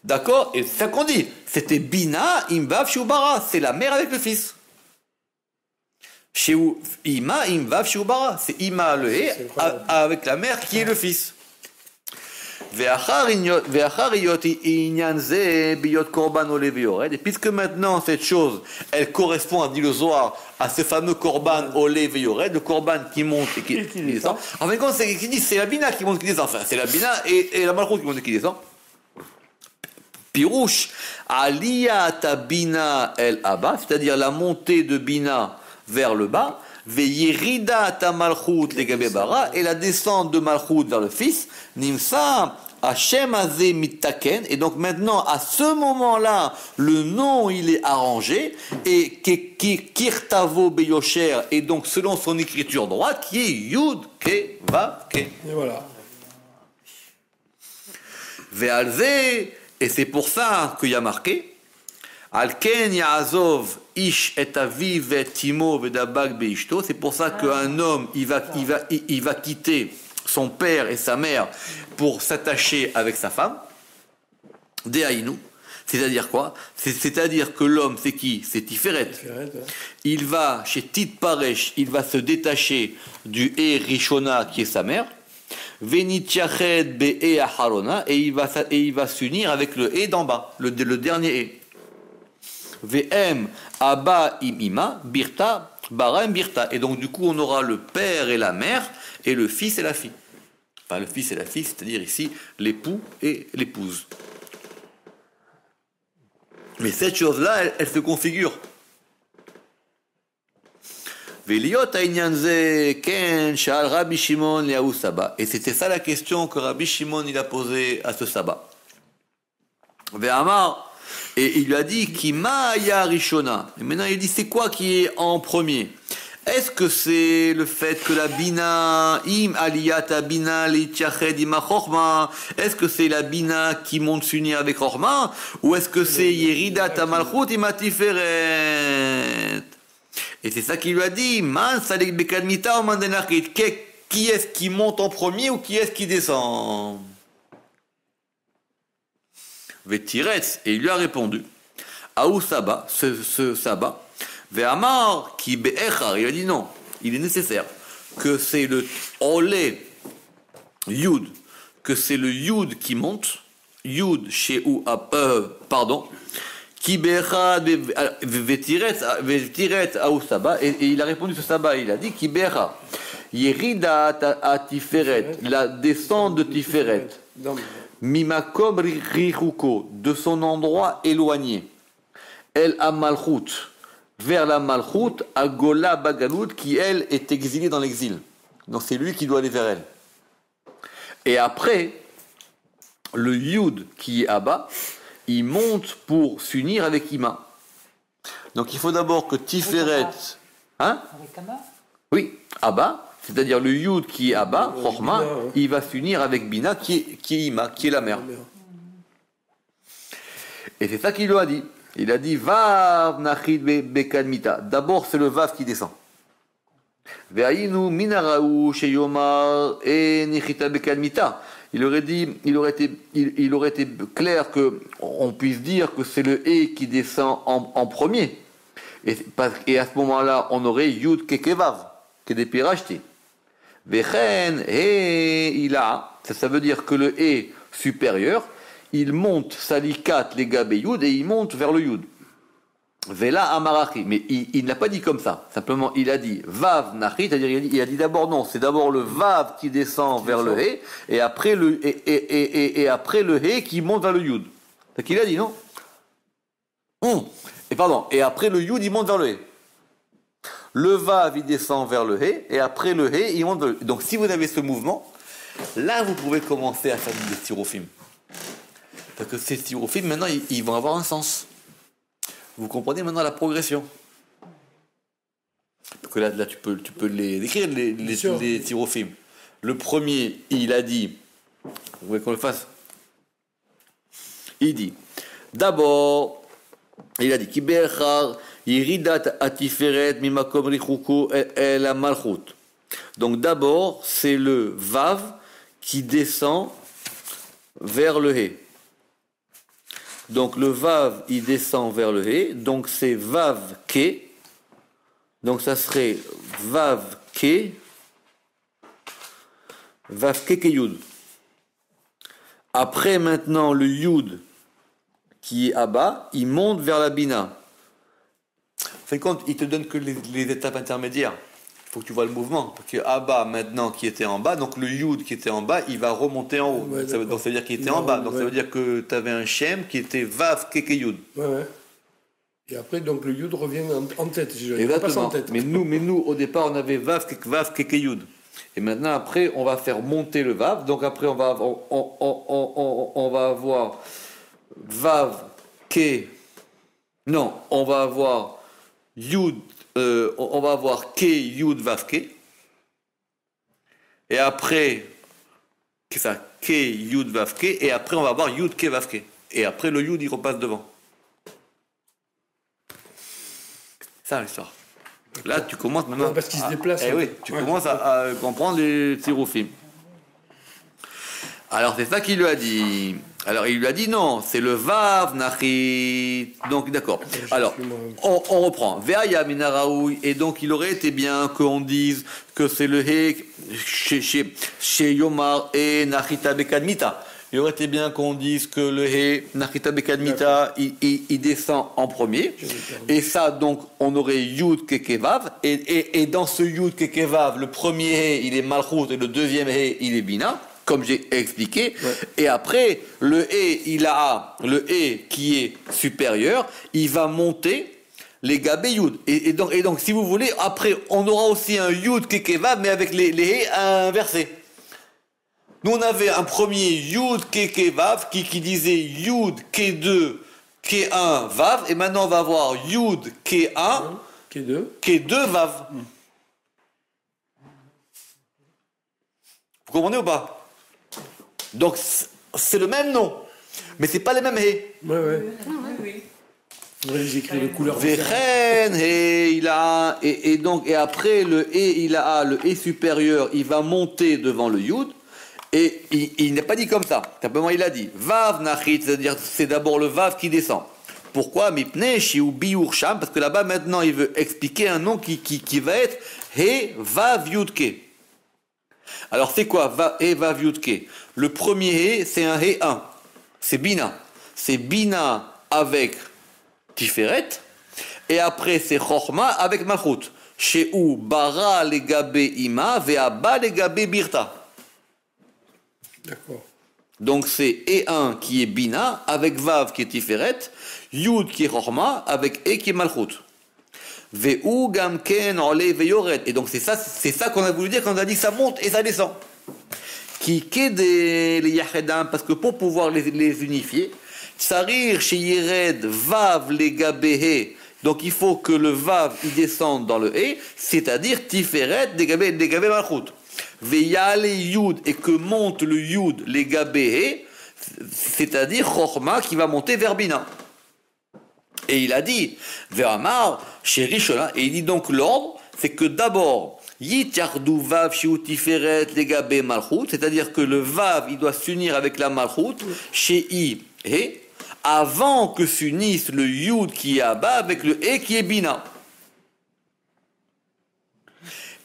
D'accord? Et c'est ça qu'on dit. C'était Bina, Imvav, Shubara. C'est la mère avec le fils. Chez Ima, Imvav, Shubara. C'est Ima le He avec la mère qui est le fils. Et puisque maintenant cette chose, elle correspond, dit le Zohar, à ce fameux korban olé veyored, le korban qui monte et qui descend. En fin de compte, c'est la Bina qui monte et qui descend. Enfin, c'est la Bina et la Malchut qui monte et qui descend. Pirouche, aliyat Bina el Abba, c'est-à-dire la montée de Bina vers le bas, veyerida ta Malchut legabe bara, et la descente de Malchut vers le fils, nimsa Hashem azé mitaken, et donc maintenant à ce moment-là le nom il est arrangé et kirtavo beyosher, et donc selon son écriture droite qui est yud ke vav ke. Et voilà. Ve'alze, et c'est pour ça qu'il y a marqué Alken Yaazov ish et aviv et timo vedabag beishto. C'est pour ça qu'un homme il va quitter son père et sa mère pour s'attacher avec sa femme. Dehaïnou. C'est-à-dire quoi? C'est-à-dire que l'homme, c'est qui? C'est Tiferet. Il va, chez Tit Paresh, il va se détacher du He Rishona qui est sa mère. Venitiached Be'e Aharona, et il va s'unir avec le He d'en bas, le dernier He. V'em Abba im Ima, Birta, Bara im Birta. Et donc du coup on aura le père et la mère, et le fils et la fille. Enfin le fils et la fille, c'est-à-dire ici l'époux et l'épouse. Mais cette chose-là, elle se configure. Et c'était ça la question que Rabbi Shimon il a posée à ce sabbat. Et il lui a dit Kima ya Rishona. Et maintenant il dit c'est quoi qui est en premier? Est-ce que c'est le fait que la bina, im aliyata bina li'tiyached ima chorma, est-ce que c'est la bina qui monte s'unir avec chorma, ou est-ce que c'est yeridat malchut ima tiferet? Et c'est ça qu'il lui a dit, man salik bekadmita ou man denachit, qui est-ce qui monte en premier ou qui est-ce qui descend? Vetiretz, et il lui a répondu, Aou Saba, ce Saba, Ve'amar qui be'echar, il a dit non, il est nécessaire que c'est le olé yud, que c'est le yud qui monte, yud chez ou pardon, qui be'echar ve'tiret Aou Saba, et il a répondu ce Saba, il a dit qui be'echar, Yerida à Tiferet, la descente de Tiferet. Mimakom richuko, de son endroit éloigné. El Amalchut, vers la Malchut, Agola Bagalout, qui elle est exilée dans l'exil. Donc c'est lui qui doit aller vers elle. Et après, le Yud qui est Abba, il monte pour s'unir avec Ima. Donc il faut d'abord que Tiferet. Hein? Avec Abba? Oui, Abba. C'est-à-dire le Yud qui est Abba, Chorma, il va s'unir avec Bina qui est Ima, qui est la mère. Et c'est ça qu'il lui a dit. Il a dit Vav nachid bekadmita. D'abord c'est le Vav qui descend. Ve'ayinu minaraou sheyomar et nichita bekadmita. Il aurait été clair que on puisse dire que c'est le E qui descend en premier. Et à ce moment-là, on aurait Yud kekevav, qui est des pirachtés. Vechen, il a, ça veut dire que le E supérieur, il monte salikat les gabeyud et il monte vers le yud. Vela amarachi, mais il n'a pas dit comme ça. Simplement, il a dit vav nachi, c'est-à-dire il a dit d'abord non, c'est d'abord le vav qui descend vers le E et après et après le E qui monte vers le yud. C'est ce qu'il a dit, non? Et après le yud il monte vers le E. Le Vav, il descend vers le He, et après le He, il monte vers le... Donc si vous avez ce mouvement, là vous pouvez commencer à faire des styrophim. Parce que ces styrophim, maintenant, ils vont avoir un sens. Vous comprenez maintenant la progression. Parce que là tu peux les écrire, les styrophim. Le premier, il a dit, vous voulez qu'on le fasse? Il dit, d'abord, il a dit, Kiberchar, Yiridat Atiferet Mimakom Richuko El Malchut. Donc d'abord, c'est le Vav qui descend vers le He. Donc le Vav, il descend vers le He. Donc c'est Vav Ke. Donc ça serait Vav Ke. Vav Ke Ke Yud. Après maintenant le Yud qui est Abba, il monte vers la Bina. Fait compte, il te donne que les étapes intermédiaires. Il faut que tu vois le mouvement. Parce que Abba, maintenant, qui était en bas, donc le Yud qui était en bas, il va remonter en haut. Ouais, donc ça veut dire qu'il était en bas. Donc ça veut dire que tu avais un Shem qui était Vav Keke Yud. Ouais. Et après, donc le Yud revient en tête. Exactement. En tête. Mais nous, au départ, on avait Vav Keke Yud. Et maintenant, après, on va faire monter le Vav. Donc après, on va avoir Vav Ke. Non, on va avoir Yud, on va avoir Ke, Yud, Vav, Ke. Et après, c'est ça, Ke, Yud, Vav, Ke. Et après, on va avoir Yud, Ke, Vav, Ke. Et après, le Yud, il repasse devant. Ça, l'histoire. Là, tu commences maintenant. Parce qu'il se déplace. Oui, tu commences à comprendre les styrophimes. Alors, c'est ça qu'il lui a dit. Alors, il lui a dit non, c'est le Vav Nachi. Donc, d'accord. Alors, on reprend. Ve'aya minaraoui. Et donc, il aurait été bien qu'on dise que c'est le He chez Yomar et Nachita Bekadmita. Il aurait été bien qu'on dise que le He, Nachita Bekadmita, il descend en premier. Et ça, donc, on aurait Yud Kekevav. Et dans ce Yud Kekevav, le premier He, il est Malchut et le deuxième He, il est Bina. Comme j'ai expliqué, et après, le E qui est supérieur, il va monter les Gabé Yud. Et donc, si vous voulez, après, on aura aussi un Yud Kekevav, mais avec les E inversés. Nous, on avait un premier Yud Kekevav qui disait Yud K2, K1, Vav, et maintenant on va avoir Yud K1, K2, K2, Vav. comprenez ou pas? Donc c'est le même nom, mais c'est pas les mêmes hé. Ouais, ouais. Oui. Ouais, ils écrivent les couleurs. Vechen, et après le hé supérieur, il va monter devant le yud, et il n'est pas dit comme ça. Simplement il a dit vav nachit, c'est-à-dire c'est d'abord le vav qui descend. Pourquoi? Mipne shiu biur sham, parce que là-bas maintenant il veut expliquer un nom qui va être he vav yudke. Alors c'est quoi he vav yudke? Le premier he c'est un he 1, c'est bina. C'est bina avec Tiferet, et après c'est Chochma avec Malchut. Chez où bara legabe ima ve'aba legabe birta. D'accord. Donc c'est E1 qui est Bina avec Vav qui est Tiferet, Yud qui est Chochma avec E qui est Malchut. Ve'u gamken ole ve'yoret. Et donc c'est ça qu'on a voulu dire quand on a dit que ça monte et ça descend. Qui kede les yachedam, parce que pour pouvoir les unifier, Tsarir chez Yered Vav legabe. Donc il faut que le Vav il descende dans le E, c'est-à-dire Tiferet legabe Malchut. Veyale Yud, et que monte le Yud legabe, c'est-à-dire Chochma qui va monter vers Bina. Et il a dit Ve'amar chez Rishona, et il dit donc l'ordre, c'est que d'abord Yityardu Vav shiu Tiferet legabe Malchut, c'est-à-dire que le Vav il doit s'unir avec la Malchut chez I et avant que s'unisse le Yud qui est à bas avec le E qui est Bina.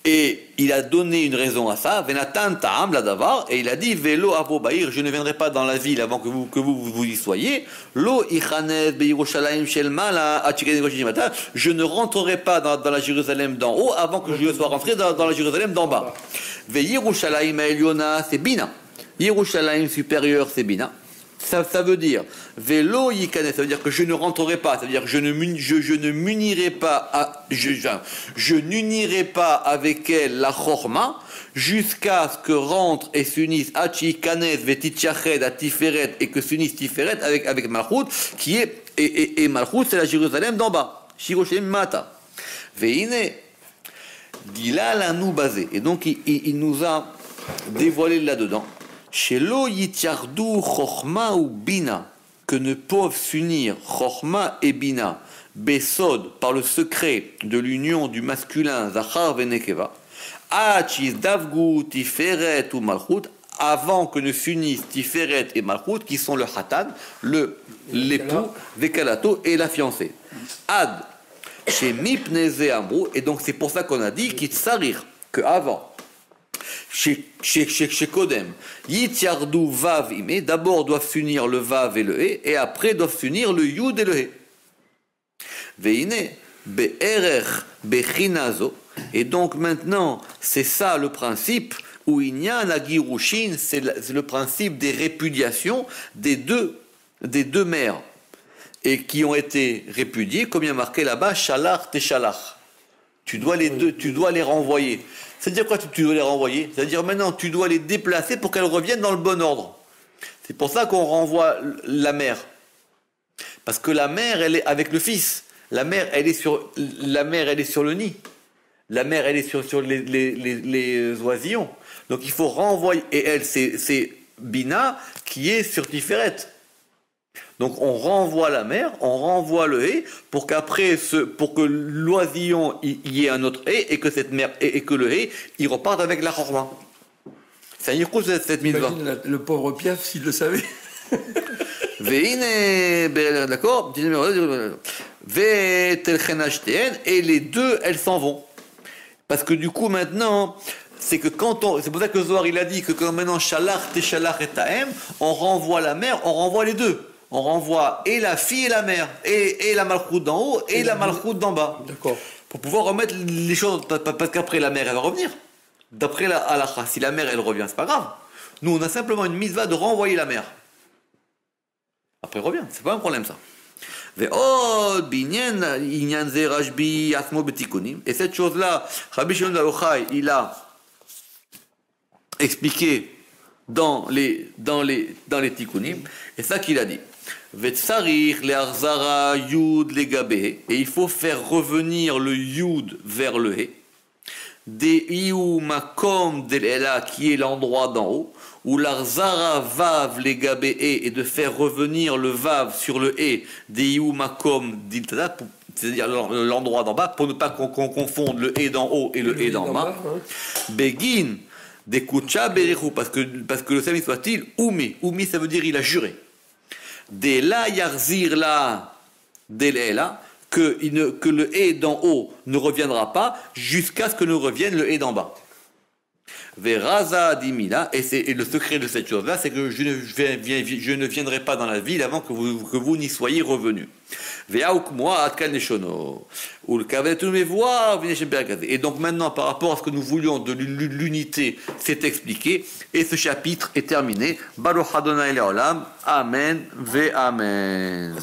Et il a donné une raison à ça, Venatan Ta'am Ladavar, et il a dit Velo Avo Baïr, je ne viendrai pas dans la ville avant que vous y soyez. Lo Ichanet Beirushalayim Shelmala, je ne rentrerai pas dans la Jérusalem d'en haut avant que je sois rentré dans la Jérusalem d'en bas. Ve Yerushalayim Eliona, c'est Bina. Yerushalayim supérieur, c'est Bina. Ça veut dire Velo Yikanet, ça veut dire que je ne rentrerai pas, ça veut dire que je ne m'unirai pas, je n'unirai pas avec elle la Chorma jusqu'à ce que rentre et s'unisse Hachi Kanet Vetitchached à Tiferet et que s'unisse Tiferet avec Malchut qui est et Malchut c'est la Jérusalem d'en bas, Shiroshem Mata. Veine Dila Lanou basé, et donc il nous a dévoilé là-dedans. Chez lo yityardu chochma ou bina, que ne peuvent s'unir chochma et bina, besod, par le secret de l'union du masculin zachar venekeva, achis davgu tiferet ou malchut, avant que ne s'unissent tiferet et malchut, qui sont le hatan, l'époux, vekalato et la fiancée. Ad, chez mipneze amrou, et donc c'est pour ça qu'on a dit kitsarir, que avant. Chez Kodem, Yityardu Vav Ime, d'abord doivent s'unir le Vav et le He, et après doivent s'unir le Yud et le He. Veine, Be'erech Bechinazo, et donc maintenant, c'est ça le principe, où il y a un Agirushin, c'est le principe des répudiations des deux mères, et qui ont été répudiées, comme il y a marqué là-bas, Shalach Teshalach. Tu dois les renvoyer. C'est-à-dire quoi tu dois les renvoyer? C'est-à-dire maintenant tu dois les déplacer pour qu'elles reviennent dans le bon ordre. C'est pour ça qu'on renvoie la mère. Parce que la mère, elle est avec le fils. La mère, elle est sur le nid. La mère, elle est sur les oisillons. Donc il faut renvoyer. Et elle, c'est Bina qui est sur Tiferet. Donc on renvoie la mère, on renvoie le hé, pour qu'après, pour que l'oisillon y ait un autre hé, et que cette mère et que le hé, il reparte avec la chorma. C'est un yirkou cette mise-là. Imagine le pauvre Piaf s'il le savait. D'accord. Et les deux, elles s'en vont. Parce que du coup maintenant, c'est que c'est pour ça que Zohar il a dit que quand maintenant Shalach Teshalach et Taem, on renvoie la mère, on renvoie les deux. On renvoie et la fille et la mère, et la malchoute d'en haut, et la malchoute d'en bas. D'accord. Pour pouvoir remettre les choses, parce qu'après la mère, elle va revenir. D'après la halakha, si la mère, elle revient, c'est pas grave. Nous, on a simplement une mitzvah de renvoyer la mère. Après, elle revient, c'est pas un problème, ça. Et cette chose-là, Rabbi Shimon bar Yochai, il a expliqué dans les tikkunim, et ça qu'il a dit. Et il faut faire revenir le yud vers le he. des Iou Makom del Ela, qui est l'endroit d'en haut, ou l'arzara vav les gabé et de faire revenir le vav sur le e des Iou Makom d'Iltada, c'est-à-dire l'endroit d'en bas, pour ne pas qu'on confonde le e d'en haut et le e d'en bas. Begin des Kucha Berechu, parce que le Sami soit-il, Oumi, ça veut dire il a juré. Des la yarzir la del Ela, que le et d'en haut ne reviendra pas jusqu'à ce que ne revienne le et d'en bas. Veraza dimila, et le secret de cette chose-là, c'est que je ne viendrai pas dans la ville avant que vous n'y soyez revenus. Et donc maintenant, par rapport à ce que nous voulions de l'unité, c'est expliqué, et ce chapitre est terminé. Baruch Adonai Leolam, Amen ve Amen.